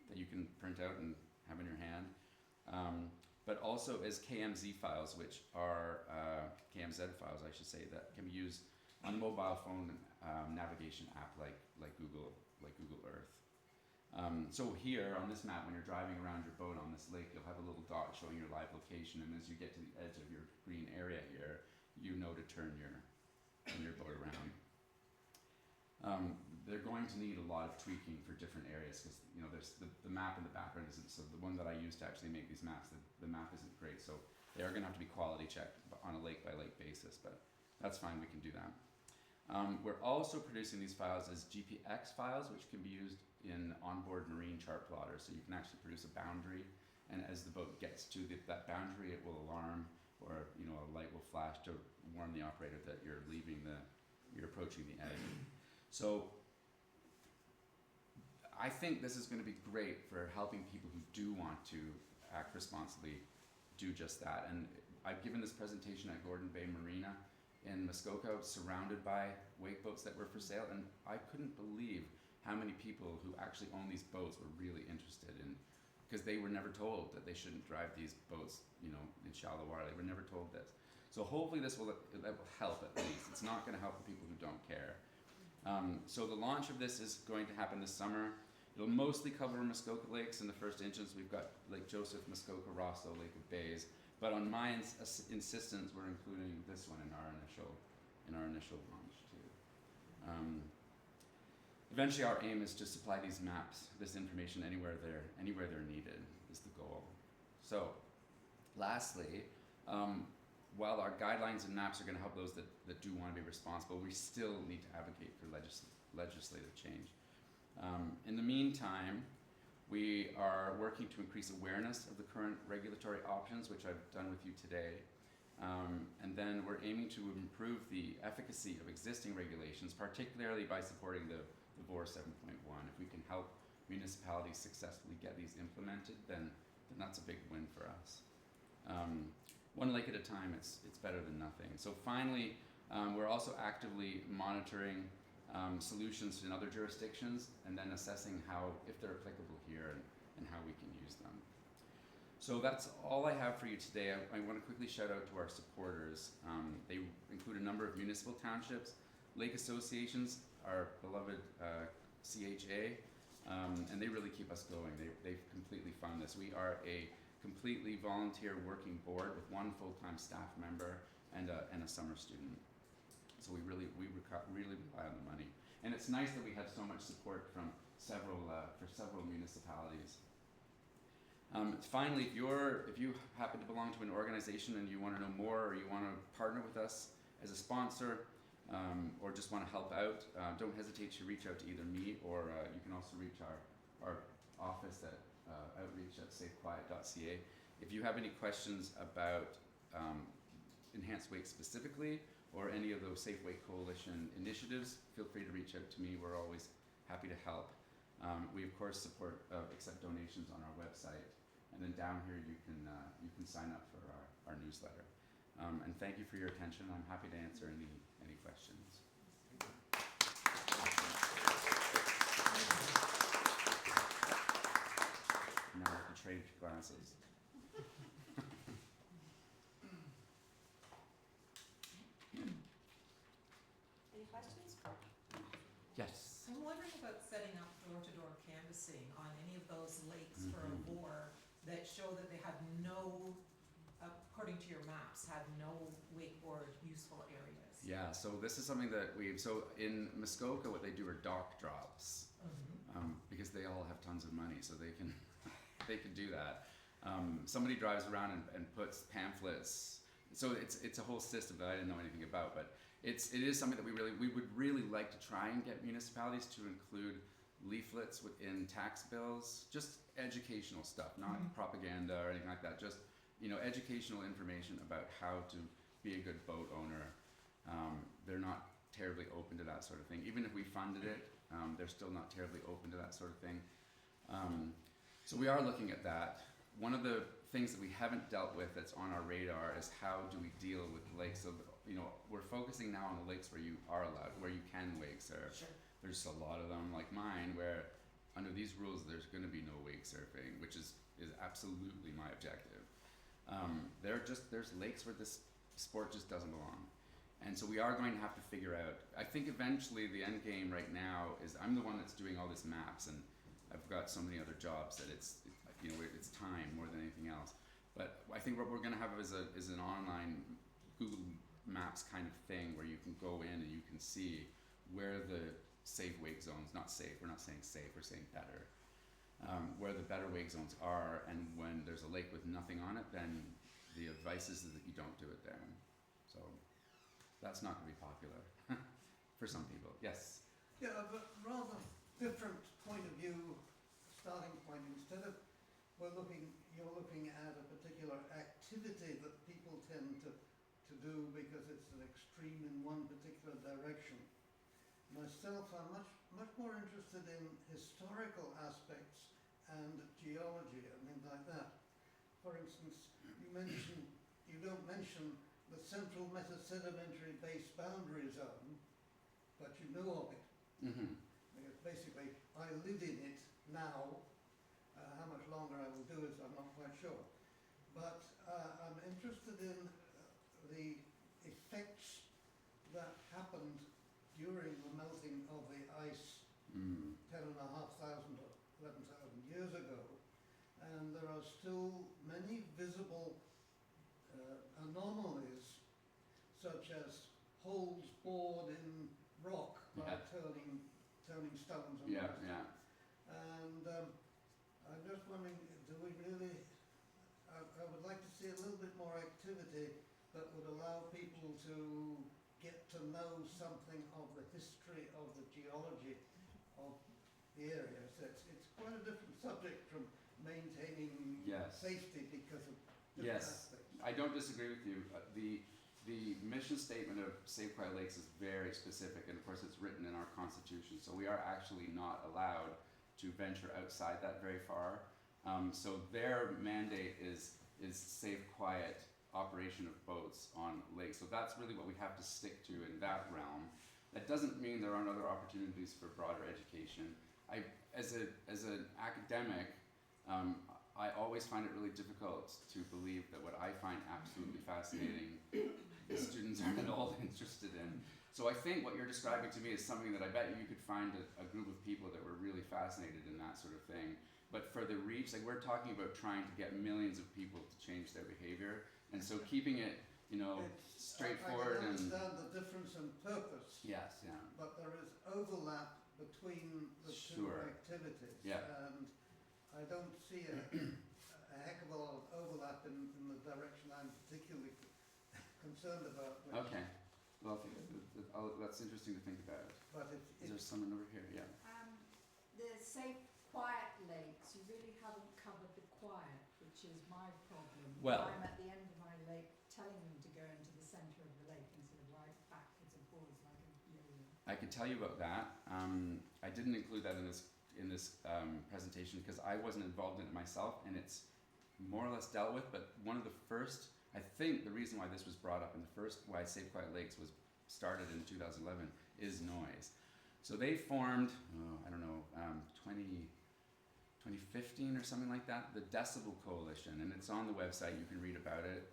that you can print out and have in your hand, but also as KMZ files, which are KMZ files, I should say, that can be used on a mobile phone navigation app like Google Earth. So here on this map, when you're driving around your boat on this lake, you'll have a little dot showing your live location, and as you get to the edge of your green area here, you know to turn your boat around. They're going to need a lot of tweaking for different areas because there's the map in the background isn't, so the one that I used to actually make these maps, the map isn't great, so they are going to have to be quality checked on a lake by lake basis, but that's fine, we can do that. We're also producing these files as GPX files, which can be used in onboard marine chart plotters, so you can actually produce a boundary and as the boat gets to that boundary, it will alarm, or a light will flash to warn the operator that you're approaching the edge. So I think this is going to be great for helping people who do want to act responsibly do just that. And I've given this presentation at Gordon Bay Marina in Muskoka, surrounded by wake boats that were for sale, and I couldn't believe how many people who actually own these boats were really interested in, because they were never told that they shouldn't drive these boats, in shallow water. They were never told this. So hopefully that will help at least. It's not going to help the people who don't care. So the launch of this is going to happen this summer. It'll mostly cover Muskoka Lakes in the first instance. We've got Lake Joseph, Muskoka, Rosso, Lake of Bays. But on my insistence, we're including this one in our initial launch too. Eventually, our aim is to supply these maps, this information anywhere they're needed is the goal. So, lastly, while our guidelines and maps are going to help those that do want to be responsible, we still need to advocate for legislative change. In the meantime, we are working to increase awareness of the current regulatory options, which I've done with you today. And then we're aiming to improve the efficacy of existing regulations, particularly by supporting the VOR 7.1. If we can help municipalities successfully get these implemented, then that's a big win for us. One lake at a time, it's better than nothing. So finally, we're also actively monitoring solutions in other jurisdictions, and then assessing if they're applicable here and how we can use them. So that's all I have for you today. I want to quickly shout out to our supporters. They include a number of municipal townships, lake associations, our beloved CHA, and they really keep us going. They've completely funded this. We are a completely volunteer working board with one full-time staff member and a summer student. So we really rely on the money, and it's nice that we have so much support from several municipalities. Finally, if you happen to belong to an organization and you want to know more, or you want to partner with us as a sponsor, or just want to help out, don't hesitate to reach out to either me, or you can also reach our office at outreach@safequiet.ca. If you have any questions about Enhanced Wake specifically, or any of those Safe Wake Coalition initiatives, feel free to reach out to me. We're always happy to help. We of course accept donations on our website, and then down here you can sign up for our newsletter. And thank you for your attention. I'm happy to answer any questions. Now I can trade glasses. Any questions? Yes. I'm wondering about setting up door-to-door canvassing on any of those lakes for a VOR that show that they have no, according to your maps, have no wakeboard useful areas. Yeah, so this is something that so in Muskoka, what they do are dock drops, because they all have tons of money, so they can do that. Somebody drives around and puts pamphlets. So it's a whole system that I didn't know anything about, but it is something that we would really like to try and get municipalities to include leaflets within tax bills, just educational stuff, not propaganda or anything like that. Just educational information about how to be a good boat owner. They're not terribly open to that sort of thing. Even if we funded it, they're still not terribly open to that sort of thing. So we are looking at that. One of the things that we haven't dealt with that's on our radar is how do we deal with lakes. So we're focusing now on the lakes where you are allowed, where you can wake surf. Sure. There's a lot of them like mine where under these rules there's going to be no wake surfing, which is absolutely my objective. There's lakes where this sport just doesn't belong. And so we are going to have to figure out, I think eventually the end game right now is I'm the one that's doing all these maps, and I've got so many other jobs that it's time more than anything else. But I think what we're going to have is an online Google Maps kind of thing where you can go in and you can see where the safe wake zones, not safe, we're not saying safe, we're saying better, where the better wake zones are, and when there's a lake with nothing on it, then the advice is that you don't do it there. So that's not going to be popular for some people. Yes? Yeah, but rather different point of view, starting point. Instead of we're looking, you're looking at a particular activity that people tend to do because it's an extreme in one particular direction. Myself, I'm much more interested in historical aspects and geology and things like that. For instance, you don't mention the central metasedimentary base boundary zone, but you know of it. Mm-hmm. Because basically, I live in it now. How much longer I will do it, I'm not quite sure. But I'm interested in the effects that happened during the melting of the ice 10,500 or 11,000 years ago. And there are still many visible anomalies, such as holes bored in rock by turning stones and rocks. And I'm just wondering, do we really, I would like to see a little bit more activity that would allow people to get to know something of the history of the geology of the area. So it's quite a different subject from maintaining safety because of different aspects. I don't disagree with you. The mission statement of Save Quiet Lakes is very specific, and of course it's written in our constitution, so we are actually not allowed to venture outside that very far. So their mandate is safe, quiet operation of boats on lakes. So that's really what we have to stick to in that realm. That doesn't mean there aren't other opportunities for broader education. As an academic, I always find it really difficult to believe that what I find absolutely fascinating, the students aren't at all interested in. So I think what you're describing to me is something that I bet you could find a group of people that were really fascinated in that sort of thing. But for the reach, like we're talking about trying to get millions of people to change their behavior. And so keeping it, straightforward I can understand the difference in purpose. Yes, yeah. But there is overlap between the two activities. Yeah. And I don't see a heck of a lot of overlap in the direction I'm particularly concerned about. Okay. Well, that's interesting to think about. But Is there someone over here? Yeah. The Safe Quiet Lakes, you really haven't covered the quiet, which is my problem. Well, I'm at the end of my lake telling them to go into the centre of the lake instead of right backwards and forwards like a yo-yo. I could tell you about that. I didn't include that in this presentation because I wasn't involved in it myself, and it's more or less dealt with. But one of the first, I think the reason why this was brought up, and the first why Save Quiet Lakes was started in 2011 is noise. So they formed, 2015 or something like that, the Decibel Coalition, and it's on the website, you can read about it.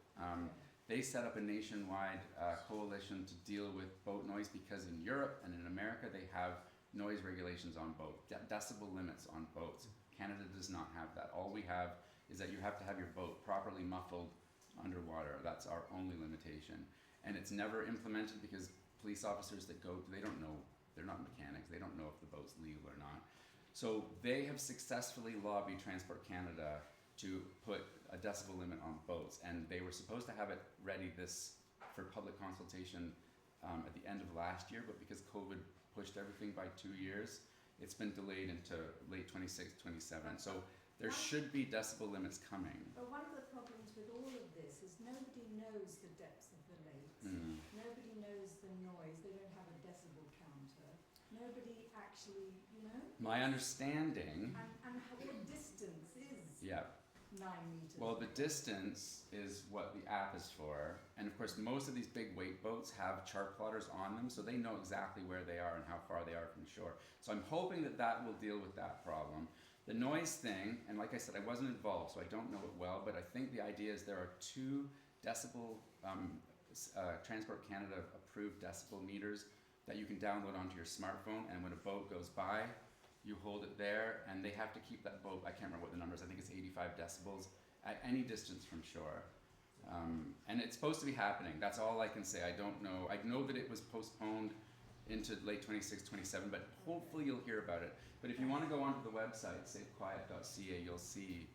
They set up a nationwide coalition to deal with boat noise because in Europe and in America they have noise regulations on boats, decibel limits on boats. Canada does not have that. All we have is that you have to have your boat properly muffled underwater. That's our only limitation. And it's never implemented because police officers that go, they don't know, they're not mechanics, they don't know if the boat's legal or not. So they have successfully lobbied Transport Canada to put a decibel limit on boats, and they were supposed to have it ready for public consultation at the end of last year, but because COVID pushed everything by 2 years, it's been delayed into late 26, 27. So there should be decibel limits coming. But one of the problems with all of this is nobody knows the depths of the lakes. Nobody knows the noise. They don't have a decibel counter. Nobody actually, My understanding... And what distance is 9 meters? Well, the distance is what the app is for. And of course, most of these big weight boats have chart plotters on them, so they know exactly where they are and how far they are from shore. So I'm hoping that will deal with that problem. The noise thing, and like I said, I wasn't involved, so I don't know it well, but I think the idea is there are 2 decibel, Transport Canada approved decibel meters that you can download onto your smartphone, and when a boat goes by, you hold it there, and they have to keep that boat, I can't remember what the number is, I think it's 85 decibels, at any distance from shore. And it's supposed to be happening, that's all I can say. I don't know, I know that it was postponed into late 26, 27, but hopefully you'll hear about it. But if you want to go onto the website, safequiet.ca, you'll see,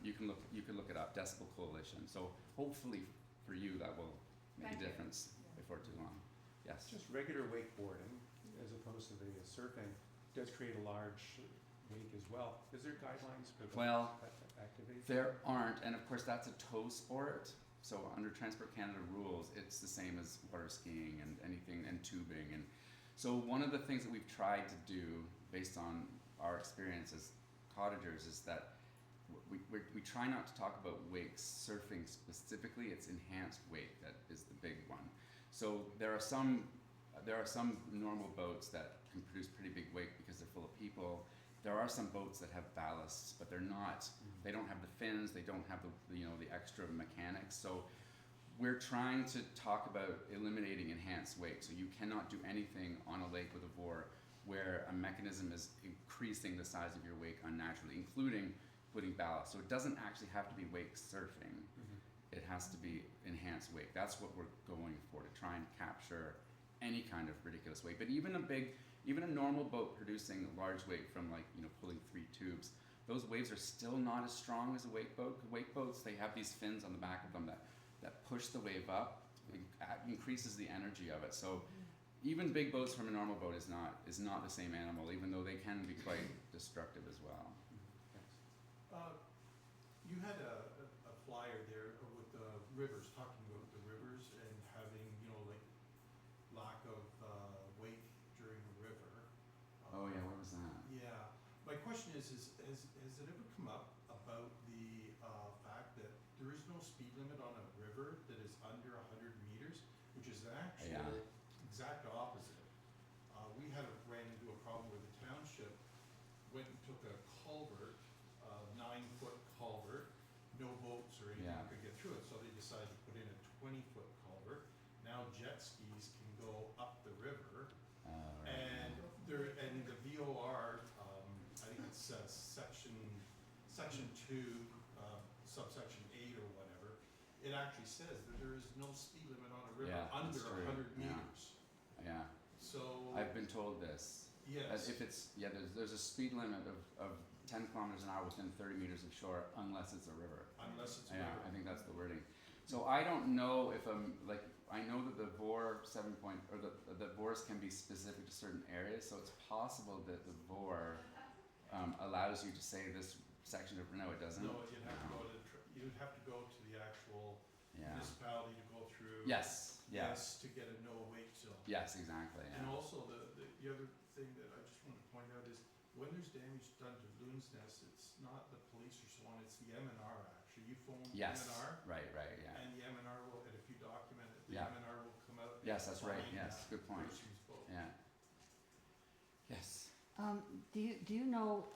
you can look it up, Decibel Coalition. So hopefully for you that will make a difference before too long. Yes? Just regular wakeboarding, as opposed to the surfing, does create a large wake as well. Is there guidelines for that Well, activity? there aren't, and of course that's a tow sport. So under Transport Canada rules, it's the same as water skiing and anything and tubing. And so one of the things that we've tried to do, based on our experience as cottagers, is that we try not to talk about wake surfing specifically. It's enhanced wake that is the big one. So there are some normal boats that can produce pretty big wake because they're full of people. There are some boats that have ballasts, but they're not. They don't have the fins. They don't have the extra mechanics. So we're trying to talk about eliminating enhanced wake. So you cannot do anything on a lake with a VOR where a mechanism is increasing the size of your wake unnaturally, including putting ballast. So it doesn't actually have to be wake surfing. It has to be enhanced wake. That's what we're going for, to try and capture any kind of ridiculous wake. But even a normal boat producing a large wake from pulling 3 tubes, those waves are still not as strong as a wake boat. Wake boats, they have these fins on the back of them that push the wave up, increases the energy of it. So even big boats from a normal boat is not the same animal, even though they can be quite destructive as well. You had a flyer there with the rivers, talking about the rivers and having, lack of wake during the river. Oh yeah, where was that? Yeah. My question is has it ever come up about the fact that there is no speed limit on a river that is under 100 meters, which is the actual exact opposite. We ran into a problem where the township went and took a culvert, a 9-foot culvert, no boats or anything could get through it, so they decided to put in a 20-foot culvert. Now jet skis can go up the river, and the VOR, I think it's section 2, subsection 8 or whatever, it actually says that there is no speed limit on a river under 100 meters. Yeah. So I've been told this. yes. If it's there's a speed limit of 10 kilometers an hour within 30 meters of shore, unless it's a river. Unless it's a Yeah, river. I think that's the wording. So I don't know if I know that the VOR the VORs can be specific to certain areas. So it's possible that the VOR allows you to say this section of no, it doesn't. No, you'd have to go to the actual municipality to go through. Yes. To get a no wake zone. Yes, exactly. And also the other thing that I just want to point out is when there's damage done to loon's nest, it's not the police or so on, it's the MNR actually. You phone Yes. MNR. Right. Yeah. And the MNR will, and if you document it, the Yeah. MNR will come out. and Yes, that's right. find Yes, that good point. person's boat. Yeah. Yes. Do you know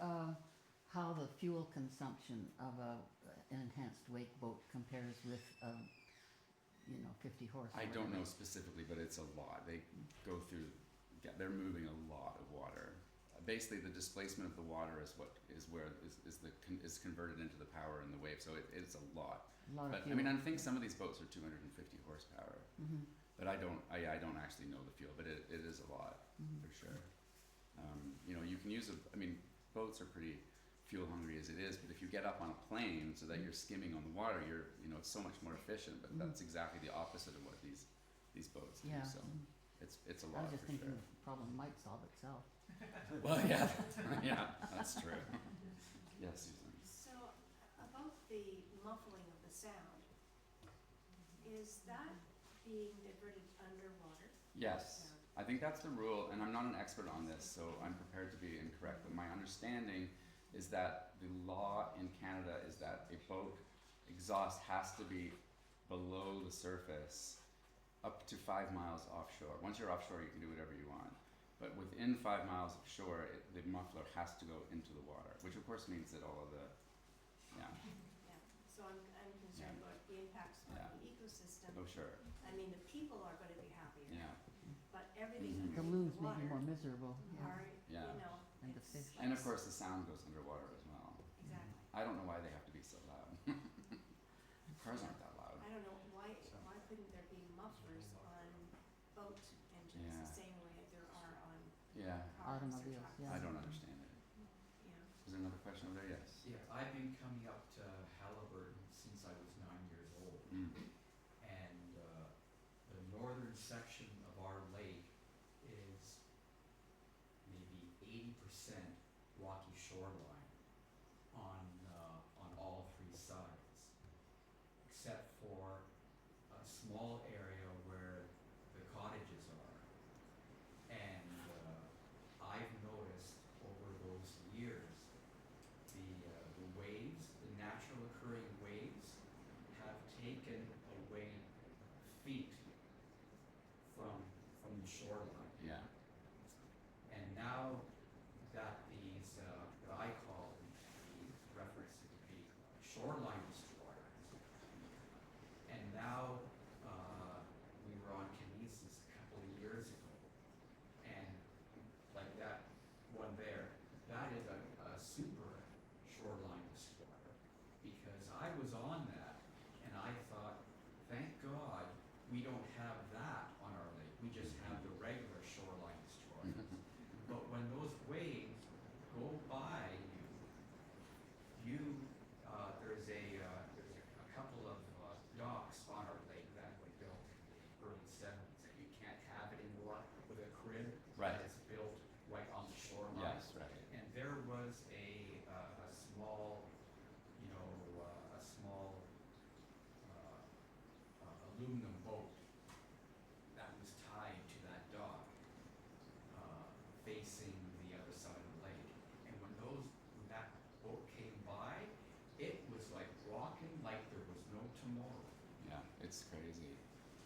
how the fuel consumption of an enhanced wake boat compares with 50 horse? I don't know specifically, but it's a lot. They go through. They're moving a lot of water. Basically, the displacement of the water is converted into the power in the wave. So it's a lot. Of But fuel. I think some of these boats are 250 horsepower. Mm-hmm. But I don't actually know the fuel, but it is a lot for sure. You can use boats are pretty fuel hungry as it is, but if you get up on a plane so that you're skimming on the water, it's so much more efficient. But that's exactly the opposite of what these boats do. Yeah. So it's a I lot was just for thinking sure. the problem might solve itself. Well, yeah, yeah, that's true. Yes, Susan. So, about the muffling of the sound, is that being diverted underwater? Yes, I think that's the rule, and I'm not an expert on this, so I'm prepared to be incorrect. But my understanding is that the law in Canada is that a boat exhaust has to be below the surface up to 5 miles offshore. Once you're offshore, you can do whatever you want. But within 5 miles of shore, the muffler has to go into the water, which of course means that all of the, Yeah, so I'm concerned about the impacts on the ecosystem. oh sure, The people are gonna be happier, yeah. but everything Mhm. The underneath loons the may water be more miserable. are, Yeah. And the it's fish. And of course the sound goes underwater as well. Exactly. I don't know why they have to be so loud. Cars aren't that loud. I don't know, why couldn't there be mufflers on boat engines Yeah. the same way there are on Yeah, cars or Automobiles, trucks? yeah. I don't understand it. Yeah. Is there another question over there? Yes. Yeah, I've been coming up to Halliburton since I was 9 years old, Mm. and the northern section of our lake is maybe 80% rocky shoreline on all three sides, except for a small area where the cottages are. And I've noticed over those years, the waves, the natural occurring waves, have taken away feet from the shoreline. Yeah. And now that these, that I call the reference to be shoreline destroyers, and now we were on Kinesis a couple of years ago, and like that one there, that is a super shoreline destroyer, because I was on that and I thought, thank God we don't have that on our lake. We just have the regular shoreline destroyers. But when those waves go by you, there's a couple of docks on our lake that were built in the early 70s, and you can't have it anymore with a crib Right. that's built right on the shoreline. Yes, right. And there was a small, you know, a small aluminum boat that was tied to that dock, facing the other side of the lake. And when that boat came by, it was like rocking like there was no tomorrow. Yeah, it's crazy.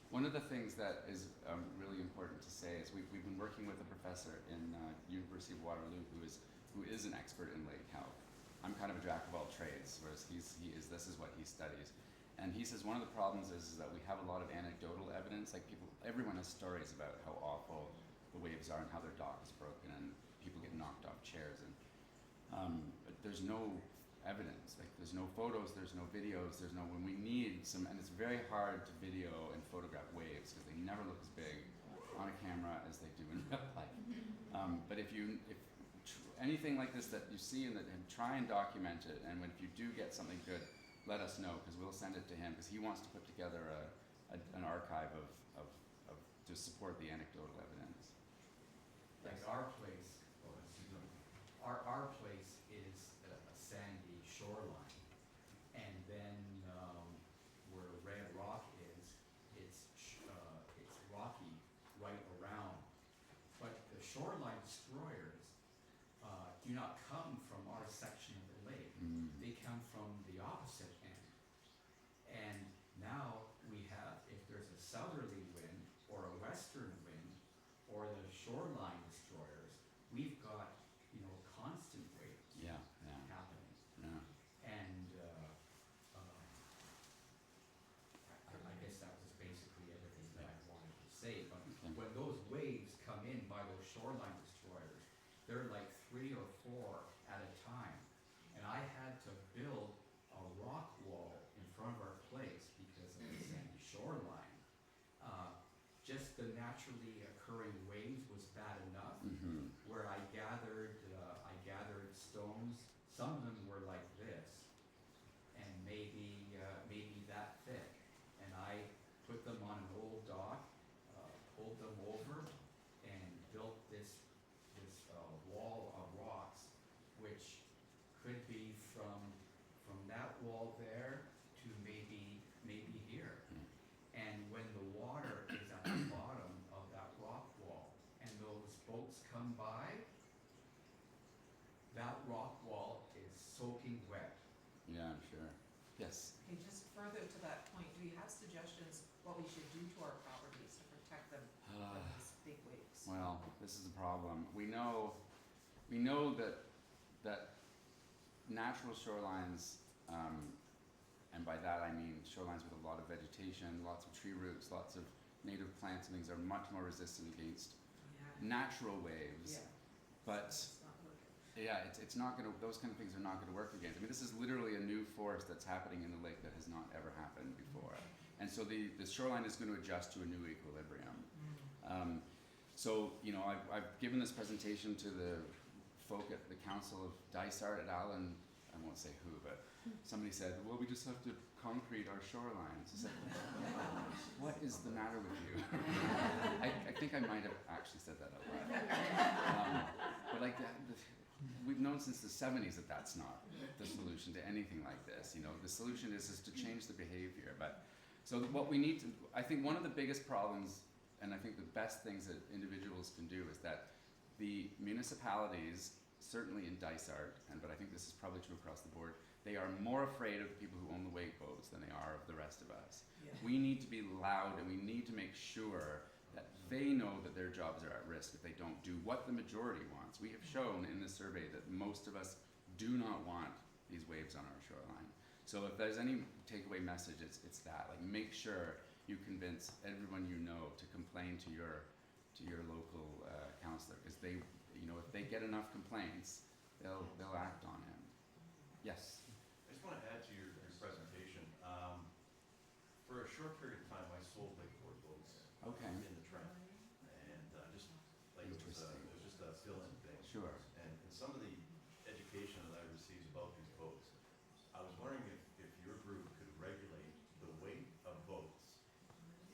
One of the things that is really important to say is we've been working with a professor in University of Waterloo who is an expert in lake health. I'm kind of a jack of all trades, whereas this is what he studies. And he says one of the problems is that we have a lot of anecdotal evidence, like everyone has stories about how awful the waves are and how their dock is broken and people get knocked off chairs, but there's no evidence, like there's no photos, there's no videos, when we need some, and it's very hard to video and photograph waves because they never look as big on a camera as they do in real life. But if anything like this that you see and try and document it, and if you do get something good, let us know, because we'll send it to him, because he wants to put together an archive of to support the anecdotal evidence. Like our place, our place is a sandy shoreline, and then where Red Rock is, it's rocky right around. But the shoreline destroyers do not come from our section of the lake. They come from the opposite end. And now we have, if there's a southerly wind or a western wind or the shoreline destroyers, we've got, you know, constant waves Yeah. happening. Yeah. And I guess that was basically everything that I wanted to say. But Okay. when those waves come in by those shoreline destroyers, they're like 3 or 4 at a time. And I had to build a rock wall in front of our place because of the sandy shoreline. Just the naturally occurring waves was bad enough. Where I gathered stones. Some of them were like this, and maybe that thick. And I put them on an old dock, pulled them over, and built this wall of rocks, which could be from that wall there to maybe here. And when the water is at the bottom of that rock wall and those boats come by, that rock wall is soaking wet. Yeah, I'm sure. Yes. Okay, just further to that point, do you have suggestions what we should do to our properties to protect them from these big waves? Well, this is a problem. We know that natural shorelines, and by that I mean shorelines with a lot of vegetation, lots of tree roots, lots of native plants and things, are much more resistant against natural waves. Yeah. But It's not working. yeah, it's not gonna, those kind of things are not gonna work against. I mean, this is literally a new force that's happening in the lake that has not ever happened before. And so the shoreline is gonna adjust to a new equilibrium. So, you know, I've given this presentation to the folk at the Council of Dysart et al., and I won't say who, but somebody said, well, we just have to concrete our shorelines. I said, what is the matter with you? I think I might have actually said that out loud. But like we've known since the 70s that that's not the solution to anything like this. You know, the solution is to change the behavior. But so what we need to, I think one of the biggest problems, and I think the best things that individuals can do is that the municipalities, certainly in Dysart, but I think this is probably true across the board, they are more afraid of the people who own the wake boats than they are of the rest of us. Yeah. We need to be loud, and we need to make sure that they know that their jobs are at risk if they don't do what the majority wants. We have shown in this survey that most of us do not want these waves on our shoreline. So if there's any takeaway message, it's that. Like, make sure you convince everyone you know to complain to your local councillor, because they, you know, if they get enough complaints, they'll act on it. Yes. I just want to add to your presentation. For a short period of time, I sold wakeboard boats Okay. in the Trent, and just like it was just a fill-in thing. Sure. And some of the education that I received about these boats, I was wondering if your group could regulate the weight of boats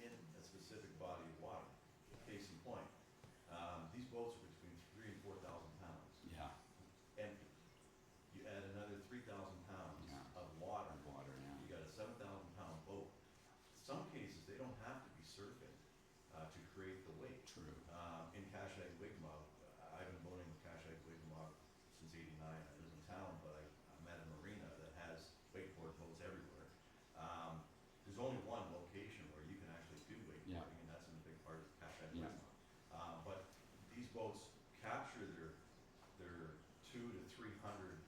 in a specific body of water. Case in point, these boats are between 3,000 and 4,000 pounds. Yeah. And you add another 3,000 pounds Yeah. of water. Water, yeah. You got a 7,000 pound boat. Some cases, they don't have to be surfing to create the weight. True. In Kashag Wigmog, I've been boating in Kashag Wigmog since '89. I live in town, but I'm at a marina that has wakeboard boats everywhere. There's only one location where you can actually do wakeboarding, Yeah. and that's in a big part of Kashag Yeah. Wigmog. But these boats capture their 200 to 300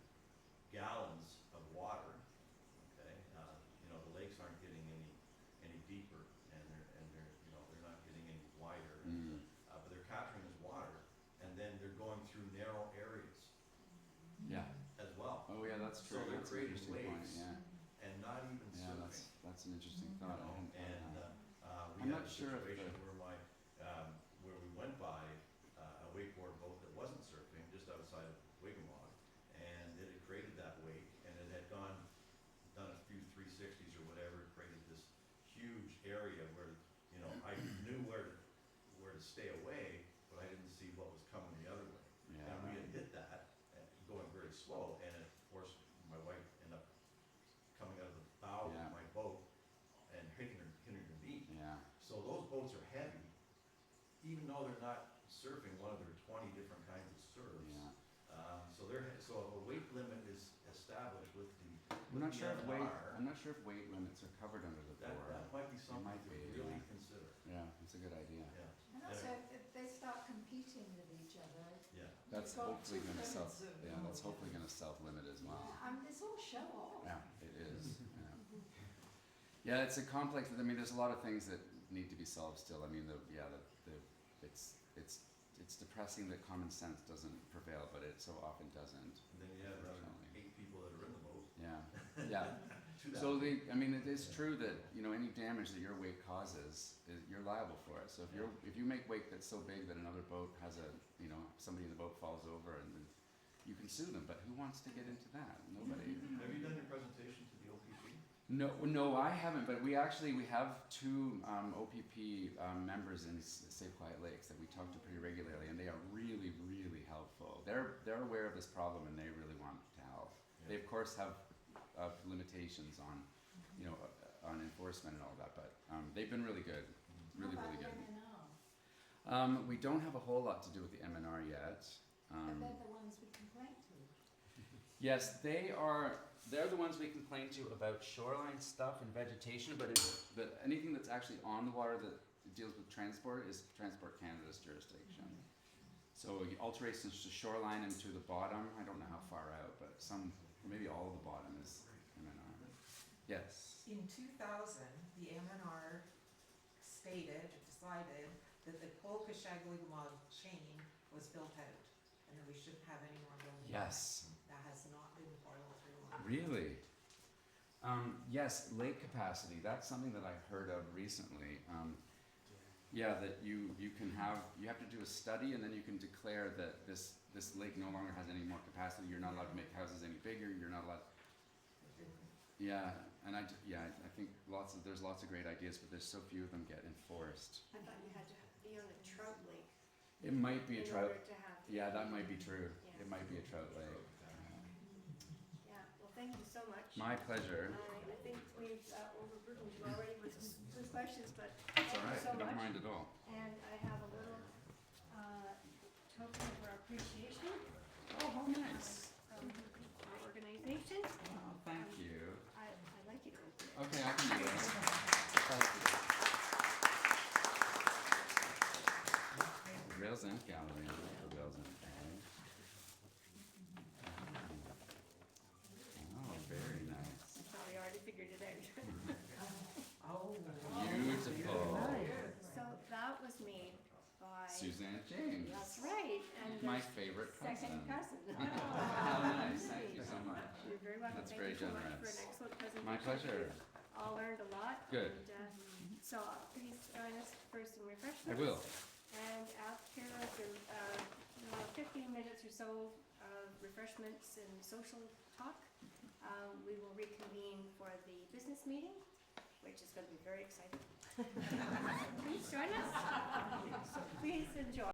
gallons of water. Okay, you know, the lakes aren't getting any deeper, and they're you know, they're not getting any wider. Mm. But they're capturing this water, and then they're going through narrow areas Yeah. as well, Oh yeah, that's So true. they're That's an creating interesting point. waves. Yeah. and not even Yeah, surfing. that's an interesting You thought. know, I hadn't thought and of that. we I'm had not a sure if situation the- where we went by a wakeboard boat that wasn't surfing just outside of Wigmog, and it had created that wake, and it had done a few 360s or whatever, created this huge area where, you know, I knew where to stay away, but I didn't see what was coming the other way. Yeah. And we had hit that, going very slow, and it forced my wife ended up coming out of the bow Yeah. of my boat and hitting her knee. Yeah. So those boats are heavy, even though they're not surfing one of their 20 different kinds of surfs. Yeah. So a weight limit is established with the I'm not sure if weight. MNR. I'm not sure if weight limits are covered under the That board. might be something might to be, really yeah. consider. Yeah, it's a good idea. Yeah, And also, if they start competing with each other, yeah. That's got hopefully two going to limits of that's hopefully going to self-limit as well. it's all show off. Yeah, it is. Yeah. Yeah, it's a complex. I mean, there's a lot of things that need to be solved still. I mean, it's depressing that common sense doesn't prevail, but it so often doesn't. And then you have another Unfortunately. 8 people that are in the boat. Yeah, yeah. To that. So it is true that, you know, any damage that your wake causes, you're liable for it. So if you make wake that's so big that another boat has somebody in the boat falls over, and then you can sue them. But who wants to get into that? Nobody. Have you done your presentation to the OPP? No, I haven't. But we have 2 OPP members in Safe Quiet Lakes that we talk to pretty regularly, and they are really, really helpful. They're aware of this problem, and they really want to help. They of course have limitations on, on enforcement and all that, but they've been really good, really, really good. We don't have a whole lot to do with the MNR yet. But they're the ones we complain to. Yes, they're the ones we complain to about shoreline stuff and vegetation, but anything that's actually on the water that deals with transport is Transport Canada's jurisdiction. So alterations to shoreline and to the bottom, I don't know how far out, but maybe all of the bottom is MNR. Yes. In 2000, the MNR decided that the Polkashag-Wigmog chain was built out, and that we shouldn't have any more buildings. Yes. That has not been followed through on. Really? Yes, lake capacity. That's something that I heard of recently. That you have to do a study, and then you can declare that this lake no longer has any more capacity. You're not allowed to make houses any bigger. You're not allowed. Yeah, and I think there's lots of great ideas, but there's so few of them get enforced. I thought you had to be on a trout lake It might be a in trout. order to have. Yeah, that might be true. it might be a trout lake. Yeah, well, thank you so much. My pleasure. I think we've overburdened you already with questions, but It's thank all you right. so I don't much. mind at all. And I have a little token of our appreciation Oh, how nice. from our organization. Oh, thank you. I'd like you to open it. Okay, I can do that. Rails End Gallery. I like the Rails End Gallery. Oh, very nice. You probably already figured it out. Oh. Beautiful. So that was made by. Suzanne James. That's right, and My the favorite cousin. second cousin. How nice. Thank you so much. You're very welcome. That's Thank very you so much for generous. an excellent presentation. My pleasure. We've all learned a lot. Good. And, so please join us for some refreshments. I will. And after the 15 minutes or so of refreshments and social talk, we will reconvene for the business meeting, which is going to be very exciting. Please join us. So please enjoy.